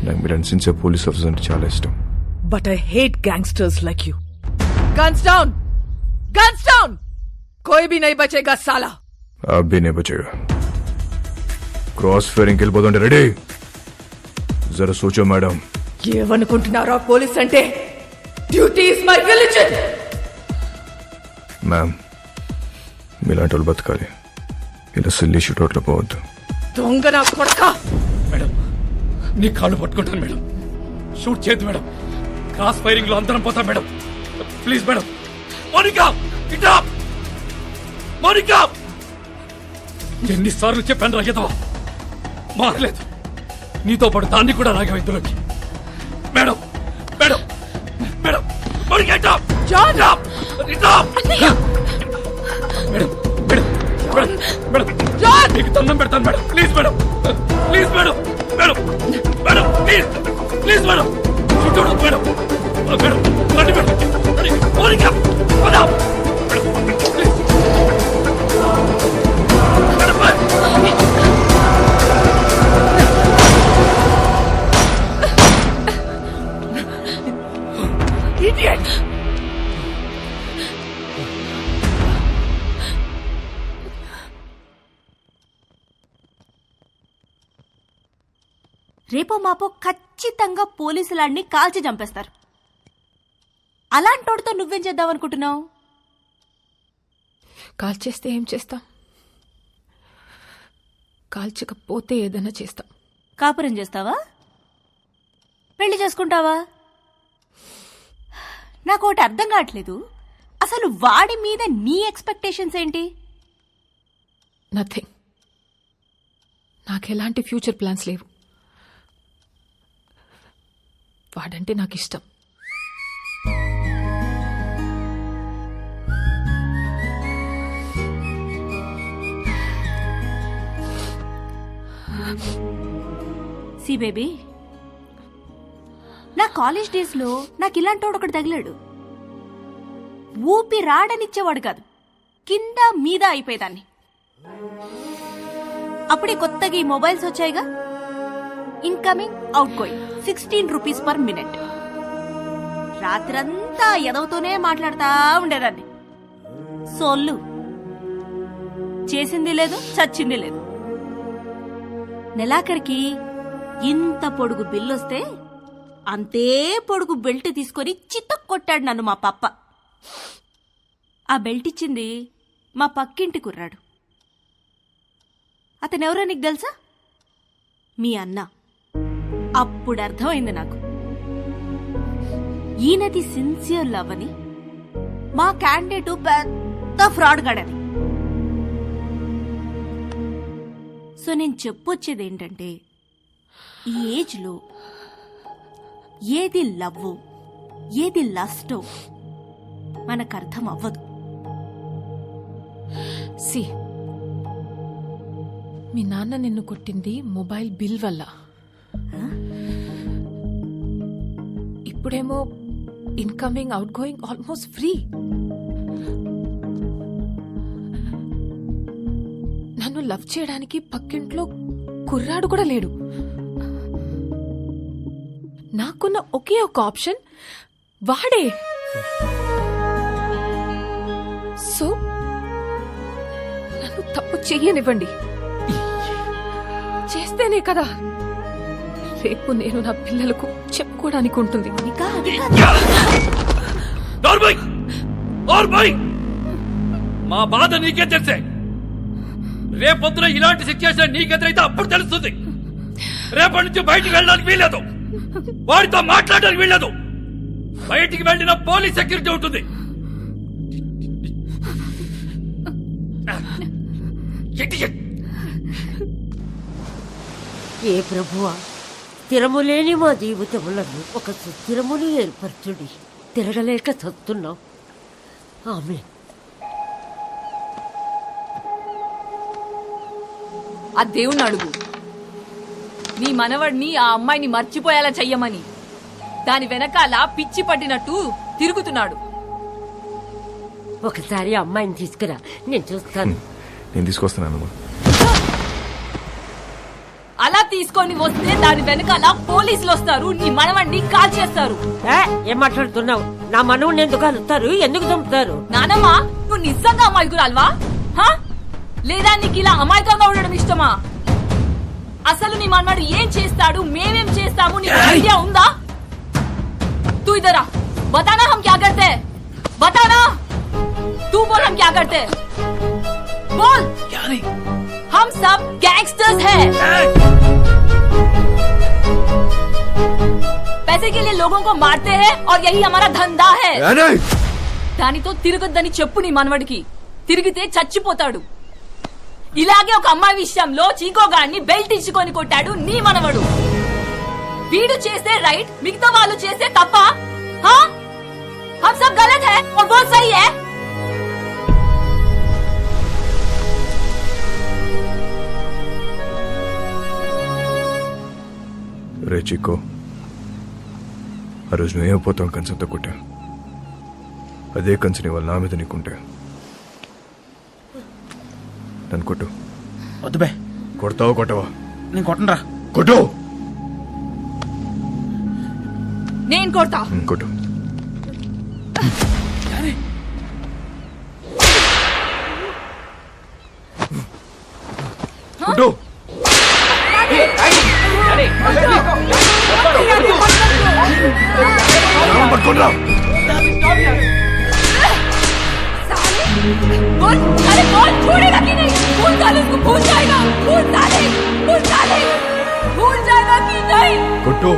నాకు మీరు అనిసించే పోలీస్ ఆఫీసర్ అంటే చాలా ఇష్టం. But I hate gangsters like you. Guns down! Guns down! कोई भी नहीं बचेगा साला. आप भी नहीं बचेगा. क्रॉस ఫైరింగ్ వెళ్ళిపోతుంటే రెడీ. జరా సోచో మేడం. ఏమనుకుంటున్నారా పోలీస్ అంటే? Duty is my religion. Ma'am, మీలాంటి వాళ్ళు బతకాలి, ఇలా సిల్లీ షూట్అవుట్లో పోవద్దు. దొంగ నా కొడక. మేడం, నీ కాళ్ళు పట్టుకుంటాను మేడం. షూట్ చేయద్దు మేడం. క్రాస్ ఫైరింగ్ లో అందరం పోతాం మేడం. Please madam. మోనికా, ఇట్రా. మోనికా, ఎన్నిసార్లు చెప్పాను రాగేదో మారలేదు. నీతో పాటు దాన్ని కూడా రాగా ఇందులోకి. మేడం, మేడం, మేడం, మోనికా ఇట్రా. జాన్, ఇట్రా. Madam, madam, madam, madam, John, నీకు దండం పెడతాను madam. Please madam, please madam, madam, madam, please, please madam. చూడు మేడం, మేడం, రండి మేడం. మోనికా, పదాం. Madam, please. Idiot! రేపో మాపో ఖచ్చితంగా పోలీసులాన్ని కాల్చి చంపేస్తారు. అలాంటోడితో నువ్వేం చేద్దామనుకుంటున్నావు? కాల్చేస్తే ఏం చేస్తాం? కాల్చకపోతే ఏదైనా చేస్తాం. కాపురం చేస్తావా? పెళ్లి చేసుకుంటావా? నాకు ఒకటి అర్థం కావట్లేదు. అసలు వాడి మీద నీ ఎక్స్పెక్టేషన్స్ ఏంటి? నథింగ్. నాకు ఎలాంటి ఫ్యూచర్ ప్లాన్స్ లేవు. వాడంటే నాకు ఇష్టం. సి బేబీ, నా కాలేజ్ డేస్ లో నాకు ఇలాంటోడు ఒకటి తగిలాడు. ఊపి రాడనిచ్చేవాడు కాదు, కింద మీద అయిపోయేదాన్ని. అప్పుడే కొత్తగా ఈ మొబైల్స్ వచ్చాయిగా, incoming outgoing 16 rupees per minute. రాత్రంతా ఎదవుతూనే మాట్లాడుతూ ఉండేదాన్ని. సోళ్ళు చేసింది లేదు, చచ్చింది లేదు. నెలాఖరికి ఇంత పొడుగు బిల్లొస్తే అంతే పొడుగు బెల్ట్ తీసుకొని చితక్ కొట్టాడు నన్ను మా పప్ప. ఆ బెల్ట్ ఇచ్చింది మా పక్కింటి కుర్రాడు. అతనెవరో నీకు తెలుసా? మీ అన్న. అప్పుడు అర్థమైంది నాకు, ఈయనది సిన్సియర్ లవ్ అని, మా క్యాండిడేట్ పెద్ద ఫ్రాడ్ గడని. సో నేను చెప్పొచ్చేది ఏంటంటే, ఈ ఏజ్లో ఏది లవ్ ఏది లస్టో మనకు అర్థం అవ్వదు. సి, మీ నాన్న నిన్ను కొట్టింది మొబైల్ బిల్ వల్ల. ఇప్పుడేమో incoming out going almost free. నన్ను లవ్ చేయడానికి పక్కింట్లో కుర్రాడు కూడా లేడు. నాకున్న ఒకే ఒక ఆప్షన్ వాడే. సో నన్ను తప్పు చెయ్యనివ్వండి. చేస్తేనే కదా రేపు నేను నా పిల్లలకు చెప్పుకోవడానికి ఉంటుంది. మా బాధ నీకే తెలిసే. రేపొద్దున ఇలాంటి సిచ్యువేషన్ నీకెదురైతే అప్పుడు తెలుస్తుంది. రేపటి నుంచి బయటికి వెళ్ళడానికి వీల్లేదు, వాడితో మాట్లాడడానికి వీల్లేదు. బయటికి వెళ్ళిన పోలీస్ సెక్యూరిటీ ఉంటుంది. ఏ ప్రభువా, స్థిరము లేని మా జీవితములను ఒక సుస్థిరమును ఏర్పరచుడి. తిరగలేక చస్తున్నాం. ఆమె ఆ దేవుణ్ణి అడుగు, నీ మనవడిని ఆ అమ్మాయిని మర్చిపోయేలా చెయ్యమని. దాని వెనకాల పిచ్చి పట్టినట్టు తిరుగుతున్నాడు. ఒకసారి అమ్మాయిని తీసుకురా, నేను చూస్తాను. నేను తీసుకొస్తాను. అలా తీసుకొని వస్తే దాని వెనకాల పోలీసులు వస్తారు, నీ మనవడిని కాల్ చేస్తారు. ఏం మాట్లాడుతున్నావు? నా మనవుని ఎందుకు కలుస్తారు? ఎందుకు చంపుతారు? నానమ్మ, నువ్వు నిజంగా అమాయకురాల్వా? లేదా నీకు ఇలా అమాయకంగా ఉండడం ఇష్టమా? అసలు నీ మనవాడు ఏం చేస్తాడు, మేమేం చేస్తాము, నీకు ఐడియా ఉందా? तू इधर आ, बताना हम क्या करते हैं, बताना. तू बोल हम क्या करते हैं, बोल. क्या नहीं, हम सब गैंगस्टर्स हैं. पैसे के लिए लोगों को मारते हैं और यही हमारा धंधा है. దానితో తిరగొద్దని చెప్పు నీ మనవడికి. తిరిగితే చచ్చిపోతాడు. ఇలాగే ఒక అమ్మాయి విషయంలో చీకోగాడిని బెల్ట్ ఇచ్చుకొని కొట్టాడు నీ మనవడు. వీడు చేస్తే రైట్, మిగతా వాళ్ళు చేస్తే తప్ప? हम सब गलत है और वो सही है. రే చిక్కో, ఆ రోజు నువ్వేమైపోతావు కంచంతో కొట్టా. అదే కంచని వాళ్ళు నా మీద నీకుంటే నన్ను కొట్టు. వద్దు బే. కొడతావా కొట్టవా? నేను కొట్టనరా. కొట్టు. నేను కొడతా. కొట్టు. కొట్టు. పట్టుకోండి. बोल, अरे बोल, छोड़ेगा कि नहीं? भूल जाए उसको, भूल जाएगा. भूल जाए, भूल जाए, भूल जाएगा कि नहीं? కొట్టు.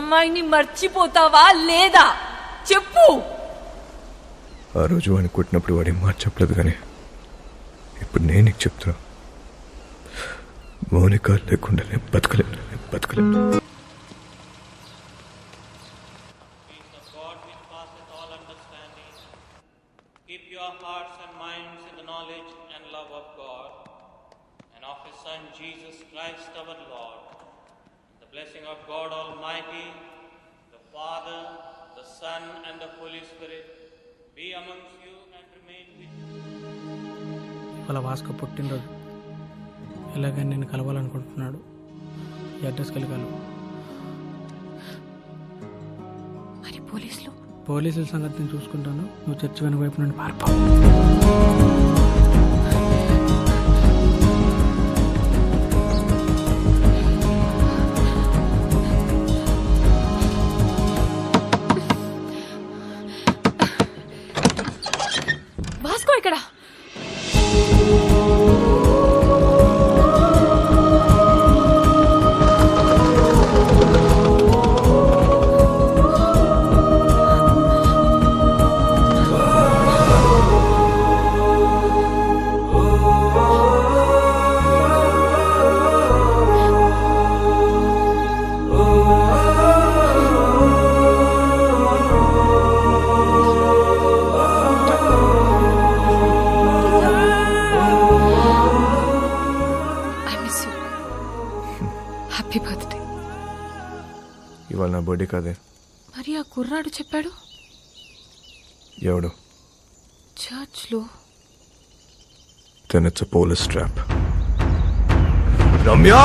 అమ్మాయిని మర్చిపోతావా లేదా చెప్పు. ఆ రోజు వాడిని కొట్టినప్పుడు వాడి మాట చెప్పలేదు, కానీ ఇప్పుడు నేను నీకు చెప్తున్నా. మౌనిక లేకుండా నేను బతకలేను. Keep your hearts and minds in the knowledge and love of God and of His Son Jesus Christ our Lord. The blessing of God Almighty, the Father, the Son and the Holy Spirit be amongst you and remain with you. వాళ్ళ Vasco పుట్టినరోజు. ఎలాగని నేను కలవాలనుకుంటున్నాడు. ఈ అడ్రస్కి వెళ్ళి కలవు. మరి పోలీసుల సంగతి నేను చూసుకుంటాను. నువ్వు చర్చి వెనుక వైపు నుండి పారిపో. వాస్కో ఇక్కడ. ఇవాళ నా బర్త్డే కాదే. మరి ఆ కుర్రాడు చెప్పాడు ఎవడు? చర్చ్లో. Then it's a police trap. Ramya!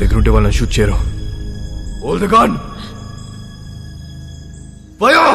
దగ్గర ఉంటే వాళ్ళని షూట్ చేయరు. Hold the gun! Fire!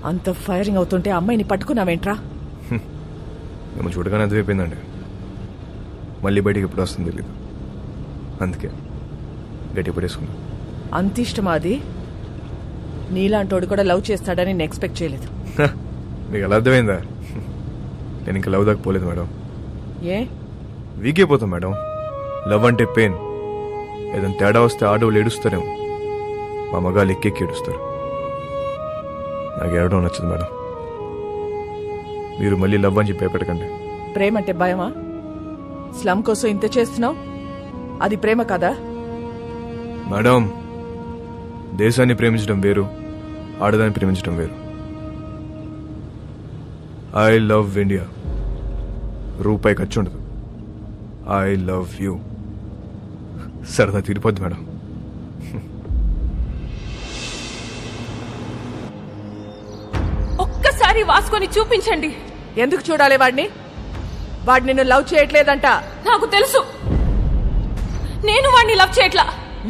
అంత ఫైరింగ్ అవుతుంటే అమ్మాయిని పట్టుకున్నావేంట్రా? మేము చూడగానే అర్థమైపోయిందండి. మళ్ళీ బయటికి ఎప్పుడు వస్తుంది తెలీదు. అందుకే గట్టి పడేసుకున్నా. అంత ఇష్టమా అది? నీలాంటోడు కూడా లవ్ చేస్తాడని నేను ఎక్స్పెక్ట్ చేయలేదు. మీకు ఎలా అర్థమైందా? నేను ఇంకా లవ్ దాకా పోలేదు మేడం. ఏ వీక్ అయిపోతాం మేడం. లవ్ అంటే పెయిన్. ఏదైనా తేడా వస్తే ఆడవాళ్ళు ఏడుస్తారేమో, మా మగాళ్ళు ఎక్కెక్కి ఏడుస్తారు. నాకు ఏడవడం నచ్చదు మేడం. మీరు మళ్ళీ లవ్ అని చెప్పి భయపెట్టకండి. ప్రేమ అంటే భయమా? స్లమ్ కోసం ఇంత చేస్తున్నావు, అది ప్రేమ కదా? మేడం, దేశాన్ని ప్రేమించడం వేరు, ఆడదాన్ని ప్రేమించడం వేరు. I love India. రూపాయి ఖర్చు ఉండదు. I love you. సరదా తీరిపోద్ది మేడం. ఒక్కసారి వాసుకొని చూపించండి. ఎందుకు చూడాలి వాడిని? వాడు నిన్ను లవ్ చేయట్లేదంట. నాకు తెలుసు. నేను వాడిని లవ్ చేయట్లా.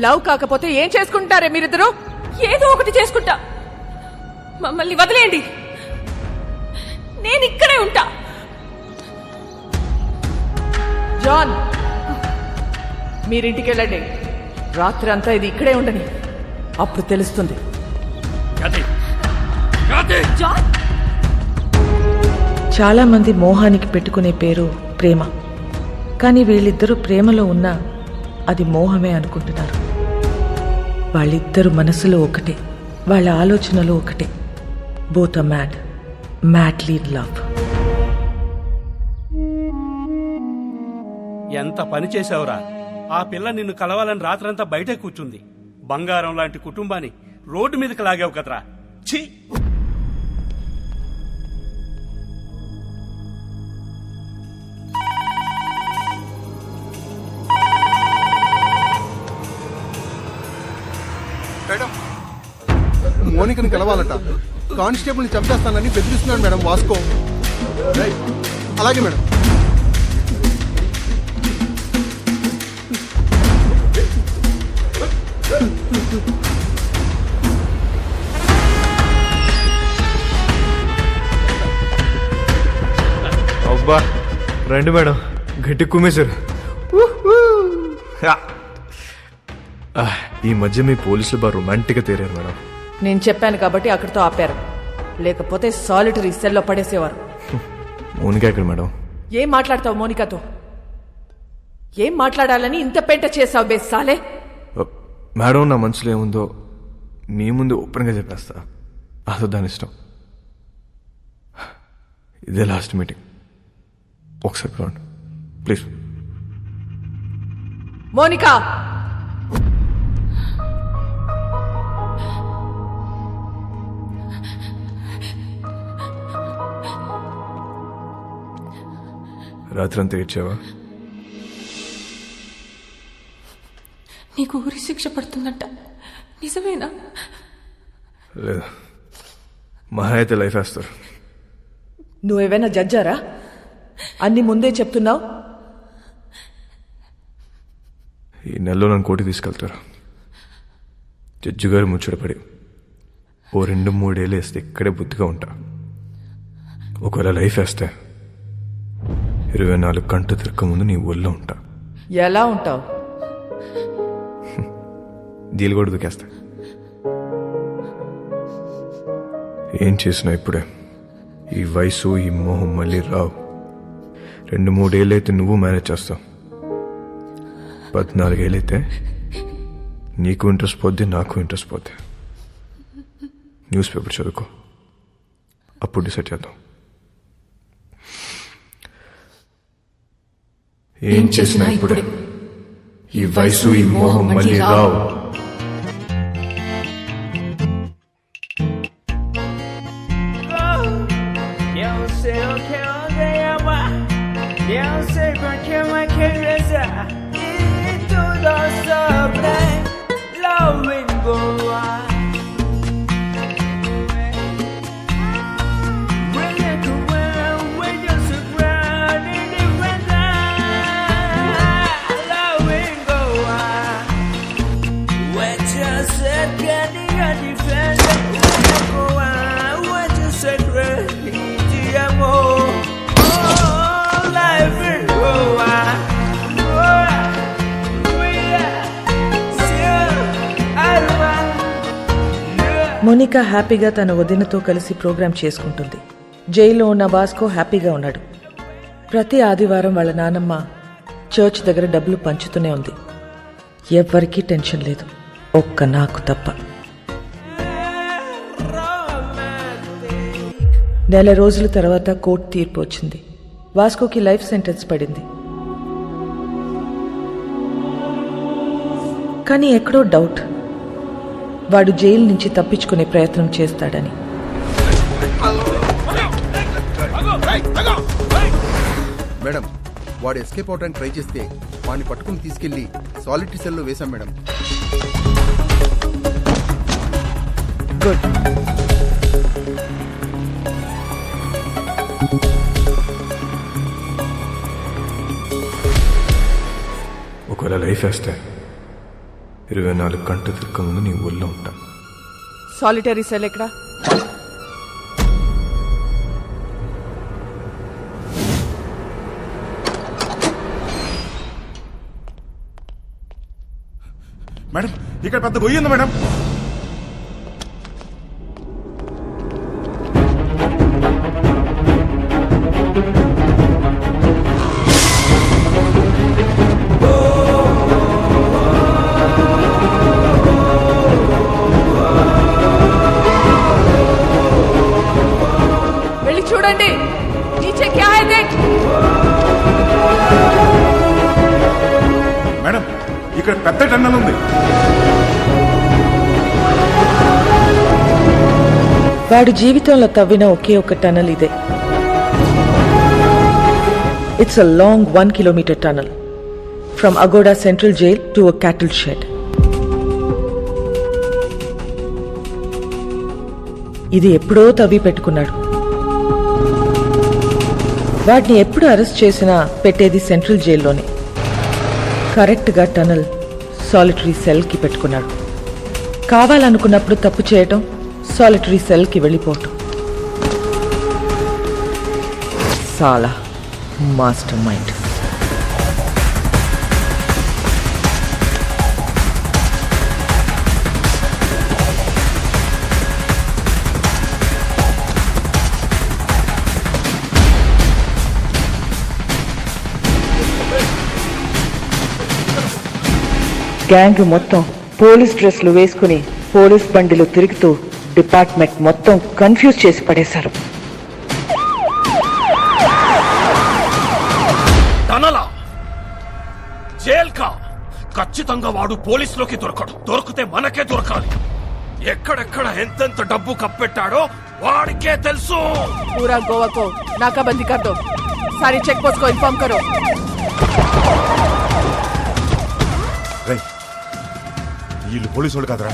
లవ్ కాకపోతే ఏం చేసుకుంటారే మీరిద్దరు? ఏదో ఒకటి చేసుకుంటా. మమ్మల్ని వదిలేయండి. నేను ఇక్కడే ఉంటా. జాన్, మీరింటికి వెళ్ళండి. రాత్రి అంతా ఇది ఇక్కడే ఉండని. అప్పుడు తెలుస్తుంది. చాలా మంది మోహానికి పెట్టుకునే పేరు ప్రేమ. కానీ వీళ్ళిద్దరూ ప్రేమలో ఉన్నా అది మోహమే అనుకుంటున్నారు. వాళ్ళిద్దరు మనసులో ఒకటే, వాళ్ళ ఆలోచనలో ఒకటే. Both are mad, madly in love. ఎంత పని చేశావురా? ఆ పిల్ల నిన్ను కలవాలని రాత్రంతా బయటే కూర్చుంది. బంగారం లాంటి కుటుంబాన్ని రోడ్డు మీదకి లాగావు కదరా. ఛీ! మోనికని కలవాలట. కానిస్టేబుల్ ని చంపేస్తానని బెదిరిస్తున్నాడు మేడం వాస్కో. అలాగే మేడం. అబ్బా రండి మేడం గట్టి కుమ్మేశారు. ఈ మధ్య మీ పోలీసులు బాగా రొమాంటిక్గా తేరారు మేడం. నేను చెప్పాను కాబట్టి అక్కడితో ఆపారు, లేకపోతే సాలిటరీ సెల్లో పడేసేవారు. మౌనిక ఎక్కడ మేడం? ఏం మాట్లాడతావు మోనికాతో? ఏం మాట్లాడాలని ఇంత పెంట చేసావు బేసాలే? మేడం నా మనసులో ఏముందో మీ ముందు ఓపెన్గా చెప్పేస్తా, అదో దాని ఇష్టం. ఇదే లాస్ట్ మీటింగ్, ఒకసారి రండి ప్లీజ్. మోనికా రాత్రంతా ఏడ్చావా? నీకు ఊరి శిక్ష పడుతుందంట, నిజమేనా? లేదా, మహా అయితే లైఫ్ వేస్తారు. నువ్వేమైనా జడ్జారా? అన్ని ముందే చెప్తున్నావు. ఈ నెలలో నన్ను కోటి తీసుకెళ్తారు. జడ్జి గారు ముచ్చటపడి ఓ 2-3 ఏళ్ళు వేస్తే ఇక్కడే బుద్ధిగా ఉంటా. ఒకవేళ లైఫ్ వేస్తే 24 గంటలు తిరగక ముందు నీ ఒళ్ళో ఉంటా. ఎలా ఉంటావు? దీలు కూడా దుకేస్తా. ఏం చేసినా ఇప్పుడే. ఈ వయసు ఈ మోహం మళ్ళీ రావు. 2-3 ఏళ్ళైతే నువ్వు మేనేజ్ చేస్తావు. 14 ఏళ్ళైతే నీకు ఇంట్రెస్ట్ పోద్ది, నాకు ఇంట్రెస్ట్ పోద్ది. న్యూస్ పేపర్ చదువుకో, అప్పుడు డిసైడ్ చేద్దాం. ఏం చేసినా ఇప్పుడే. ఈ వయసు ఈ మోహం మళ్ళీ రావు. మోనికా హ్యాపీగా తన వదినతో కలిసి ప్రోగ్రాం చేసుకుంటుంది. జైల్లో ఉన్న వాస్కో హ్యాపీగా ఉన్నాడు. ప్రతి ఆదివారం వాళ్ళ నానమ్మ చర్చ్ దగ్గర డబ్బులు పంచుతూనే ఉంది. ఎవ్వరికీ టెన్షన్ లేదు, ఒక్క నాకు తప్ప. నెల రోజుల తర్వాత కోర్టు తీర్పు వచ్చింది. వాస్కోకి లైఫ్ సెంటెన్స్ పడింది. కానీ ఎక్కడో డౌట్, వాడు జైలు నుంచి తప్పించుకునే ప్రయత్నం చేస్తాడని. మేడం, వాడు ఎస్కేప్ అవడానికి ట్రై చేస్తే వాడిని పట్టుకుని తీసుకెళ్లి సాలిటరీ సెల్లో వేశాం మేడం. గుడ్. ఒకవేళ లైఫ్ వేస్తే 24 గంటలు తిరగక ముందు నీ ఒళ్ళో ఉంటా. సాలిటరీ సెల్ ఎక్కడా? మేడం, ఇక్కడ పెద్ద గొయ్యి ఉంది మేడం. వెళ్ళి చూడండి. నీచే క్యా హై దేఖ్. మేడం, ఇక్కడ పెద్ద టన్నల్ ఉంది. వాడు జీవితంలో తవ్విన ఒకే ఒక టనల్ ఇదే. It's a long 1 kilometer tunnel from Aguada central jail to a cattle shed. ఇది ఎప్పుడో తవ్వి పెట్టుకున్నాడు. వాటిని ఎప్పుడు అరెస్ట్ చేసినా పెట్టేది సెంట్రల్ జైల్లోనే. కరెక్ట్గా టనల్ సాలిటరీ సెల్కి పెట్టుకున్నాడు. కావాలనుకున్నప్పుడు తప్పు చేయటం, సాలిటరీ సెల్కి వెళ్ళిపోవటం. సాలా మాస్టర్ మైండ్. గ్యాంగ్ మొత్తం పోలీస్ డ్రెస్లు వేసుకుని పోలీస్ బండిలో తిరుగుతూ డిపార్ట్మెంట్ మొత్తం కన్ఫ్యూజ్ చేసి పడేశారు. తనలా జైల్కా ఖచ్చితంగా వాడు పోలీసులోకి దొరకడు. దొరికితే మనకే దొరకాలి. ఎక్కడెక్కడ ఎంతెంత డబ్బు కప్పెట్టాడో వాడికే తెలుసు. पूरा गोवा को नाकाबंदी कर दो. सारी चेक पोस्ट को इन्फॉर्म करो. వీళ్ళు పోలీసు వాళ్ళు కదరా.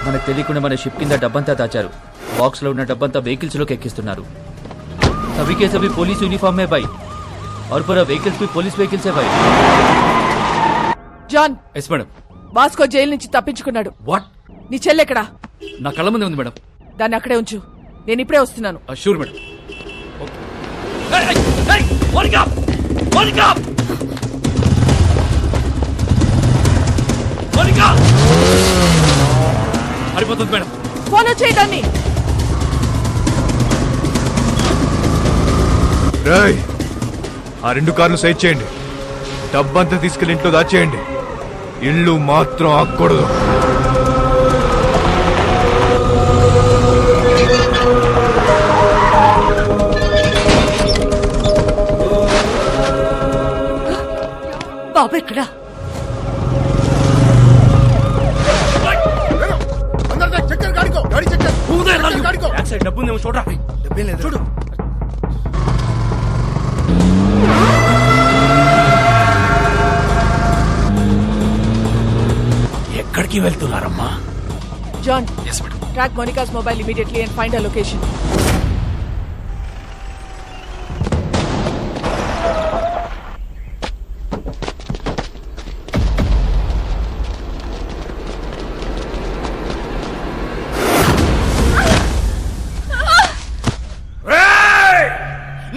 మనకు తెలియకుండా మన షిప్ కింద డబ్బంతా దాచారు. బాక్స్ లో ఉన్న డబ్బంతా వెహికల్స్ లోకి ఎక్కిస్తున్నారు. सभी के सभी पुलिस यूनिफॉर्म में भाई और पूरा व्हीकल्स भी पुलिस व्हीकल्स है भाई. John, yes madam. వాస్కో జైలు నుంచి తప్పించుకున్నాడు. వాట్? నీ చెల్లెక్కడా? నా కళ్ళ ముందే ఉంది మేడం. దాన్ని అక్కడే ఉంచు, నేను ఇప్పుడే వస్తున్నాను. Sure madam. హరిపోతుంది మేడం. ఫాలో చేయడాన్ని. ఆ 2 కార్లు సైడ్ చేయండి. డబ్బంతా తీసుకెళ్లి ఇంట్లో దాచేయండి. ఇల్లు మాత్రం ఆగకూడదు. బాబు ఎక్కడా? డబ్బు చూడరా. చూడు. ఎక్కడికి వెళ్తున్నారమ్మా? John, track Monica's mobile immediately and find a location.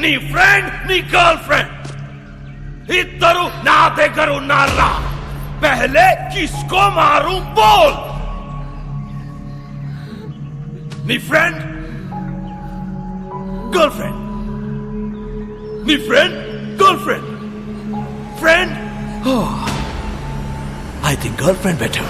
నీ ఫ్రెండ్, నీ గర్ల్ ఫ్రెండ్ ఇద్దరు నా దగ్గర ఉన్నారా? पहले किसको मारूं बोल. नी फ्रेंड, गर्लफ्रेंड, नी friend, girlfriend, friend. I think girlfriend better.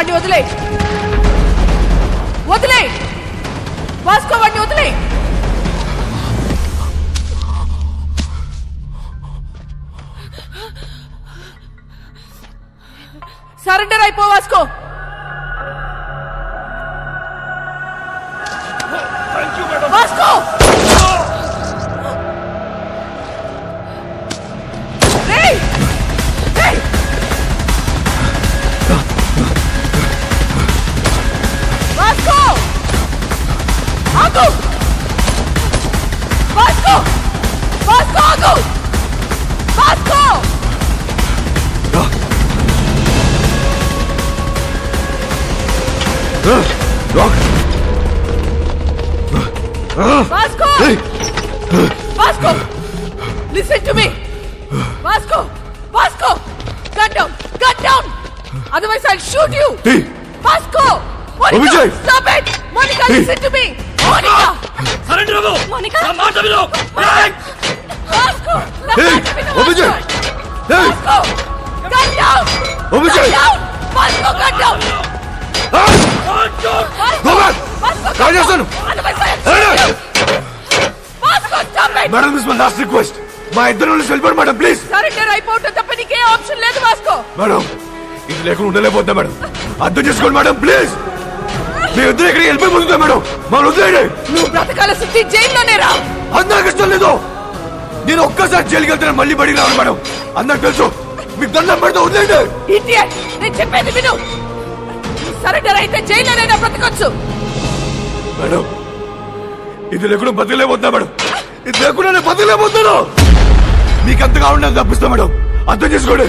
వాడిని వదిలే వదిలే వాస్కో వాడిని వదిలే. సరెండర్ అయిపో వాస్కో. వాస్కో ఆగు! వాస్కో! వాస్కో ఆగు! Vasco! Vasco! Vasco! Listen to me! Vasco! Vasco! Gun down! Gun down! Otherwise I'll shoot you! Vasco! Monica! Stop it! Monica, listen to me! Monica! Surrender అవ్వు! Monica! నా మాట విను! Vasco! నా మాట విను! Vasco! Gun down! Gun down! Vasco, gun down! Madam this my last request. మా ఇద్దరు వెళ్ళిపోండి మేడం ప్లీజ్. సరెండర్ అయిపోవటం తప్ప నీకే ఆప్షన్ లేదు వాస్కో. మేడం ఇది లేకుండా ఉండలేకపోతున్నా మేడం. అర్థం చేసుకోండి మేడం ప్లీజ్. మీ ఇద్దరు ఎక్కడికి వెళ్ళిపోతుందా మేడం? మా వదిలేయండి. నువ్వు బ్రతకాల సుత్తి జైల్లోనే రా. అది నాకు ఇష్టం లేదు. నేను ఒక్కసారి జైలుకి వెళ్తాను మళ్ళీ బడికి రాను మేడం. అందరికి తెలుసు. మీకు దండం పెడితే వదిలేయండి. ఇడియట్, నేను చెప్పేది విను. సరెండర్ అయితే జైల్లోనైనా బ్రతకొచ్చు. మేడం ఇది లేకుండా బతకలేకపోతున్నా మేడం. ఇది లేకుండా నేను బతకలేకపోతున్నాను. మీకు అంతగా ఉండదు తప్పిస్తా మేడం. అర్థం చేసుకోండి.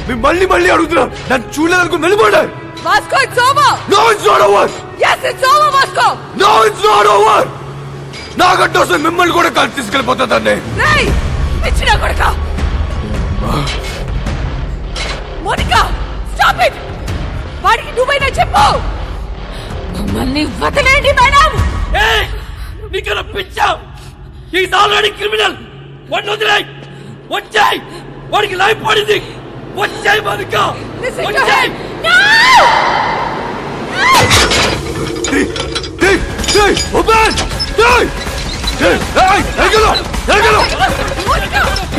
మీరు మళ్ళీ మళ్ళీ అడుగుతున్నా. నన్ను చూడలేదనుకుని వెళ్ళిపోండి. Vasco, it's over. No, it's not over. Yes, it's over, Vasco. No, it's not over. నాకంటే వస్తే మిమ్మల్ని కూడా కలిసి తీసుకెళ్ళిపోతుందండి. రేయ్, పిచ్చినా కొడుకా. Monica, stop it. వాడికి నువ్వైనా చెప్పు. మమ్మల్ని వదిలేండి మేడం. నీకన్నా పిచ్చా? Is already criminal. వాడిని వదిలేయ్. వచ్చాయి. వాడికి లైఫ్ పడింది. వచ్చాయి మోనికా. వచ్చాయి. ఓపెన్. ఎరగలో ఎరగలో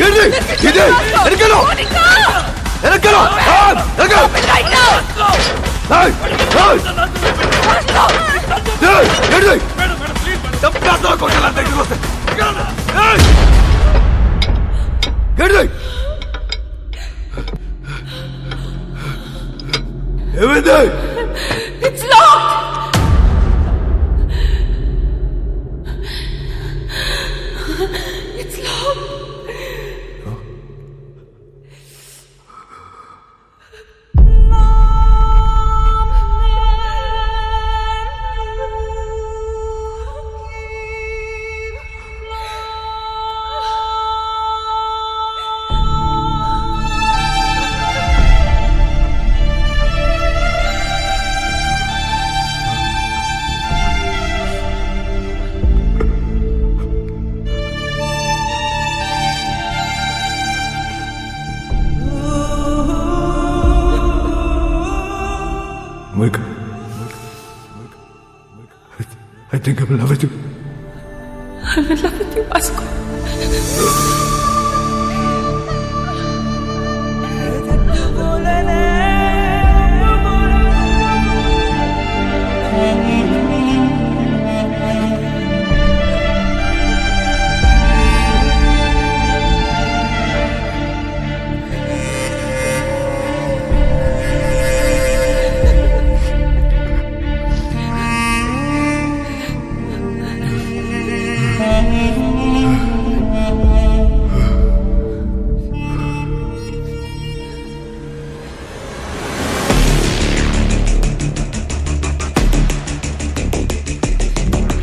ఇది ఇది ఎరగలో ఎరగలో ఎరగలో ఏమైంది? It's locked. It's locked. Monica, I think I'm in love with you. I'm in love with you, Vasco.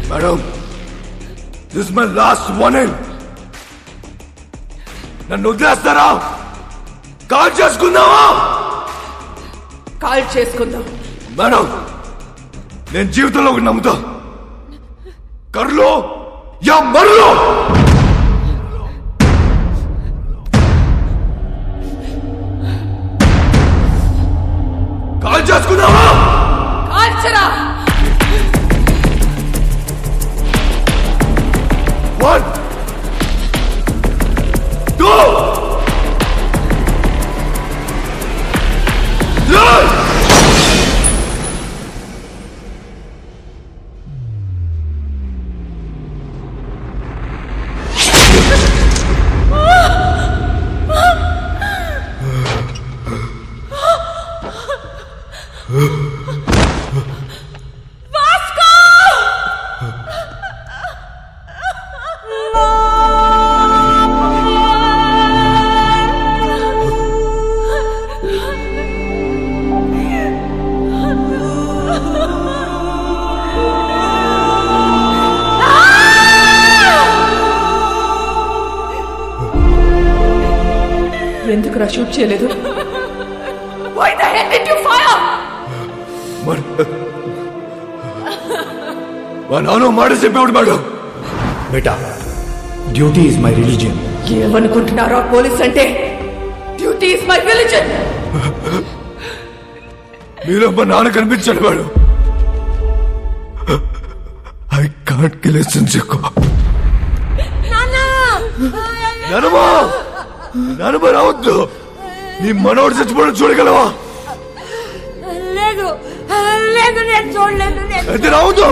Madam, this is my last warning. నన్ను వదిలేస్తారా? కాల్ చేసుకుందామా? కాల్ చేసుకుందాం. మేడం, నేను జీవితంలో ఒకటి నమ్ముతా. కర్లో యా మర్లో. కాల్ చేసుకుందామా? ఎందుకు రా షూట్ చేయలేదు? Why the hell did you fire? మా నాన్న మాట చెప్పేవాడు madam. Beta, duty is my religion. ఏమనుకుంటున్నారో పోలీస్ అంటే? Duty is my religion. మీలో మా నాన్న కనిపించాడు మేడం. ఐ కాంట్ కిల్ చెక్కు. నానమ్మ రావద్దు. నీ మనోడు చచ్చిపోవడం చూడగలవా? లేదు లేదు, నేను చూడలేదు. అయితే రావద్దు.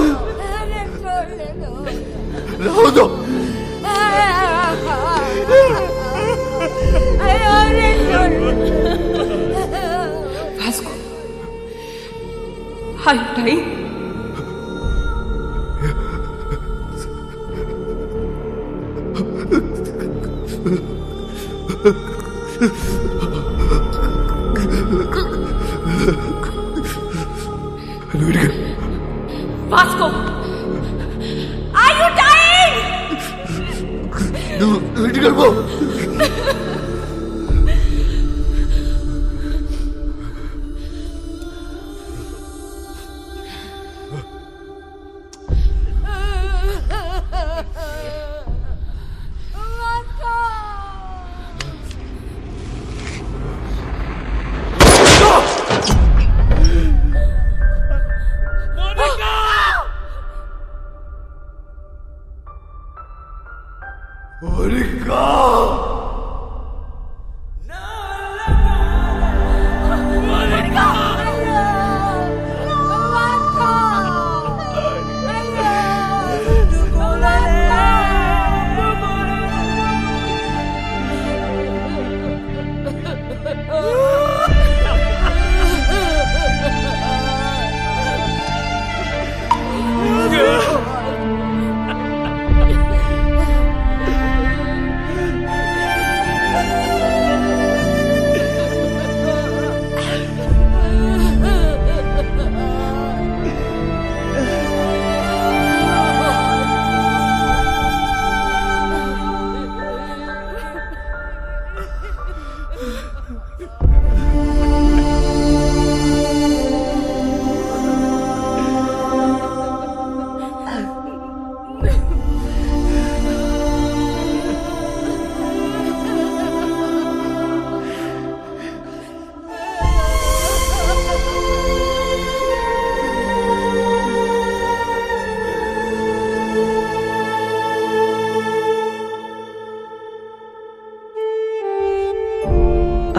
రావద్దు. Vasco, are you dying? Vasco, are you dying? నువ్వు ఇంటికి వెళ్ళిపో.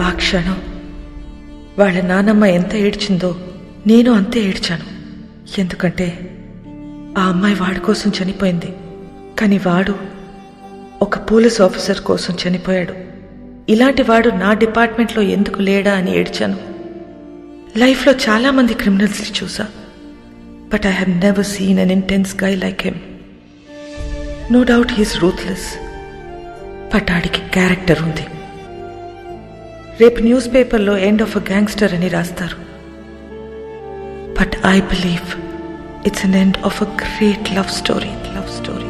ఆ క్షణం వాళ్ళ నానమ్మ ఎంత ఏడ్చిందో నేను అంతే ఏడ్చాను. ఎందుకంటే ఆ అమ్మాయి వాడి కోసం చనిపోయింది, కానీ వాడు ఒక పోలీస్ ఆఫీసర్ కోసం చనిపోయాడు. ఇలాంటి వాడు నా డిపార్ట్మెంట్లో ఎందుకు లేడా అని ఏడ్చాను. లైఫ్లో చాలామంది క్రిమినల్స్ని చూసా, but I have never seen an intense guy like him. No doubt he's ruthless, but ఆడికి క్యారెక్టర్ ఉంది. రేపు న్యూస్ పేపర్లో ఎండ్ ఆఫ్ అ గ్యాంగ్స్టర్ అని రాస్తారు, but I believe it's an end of a great love story.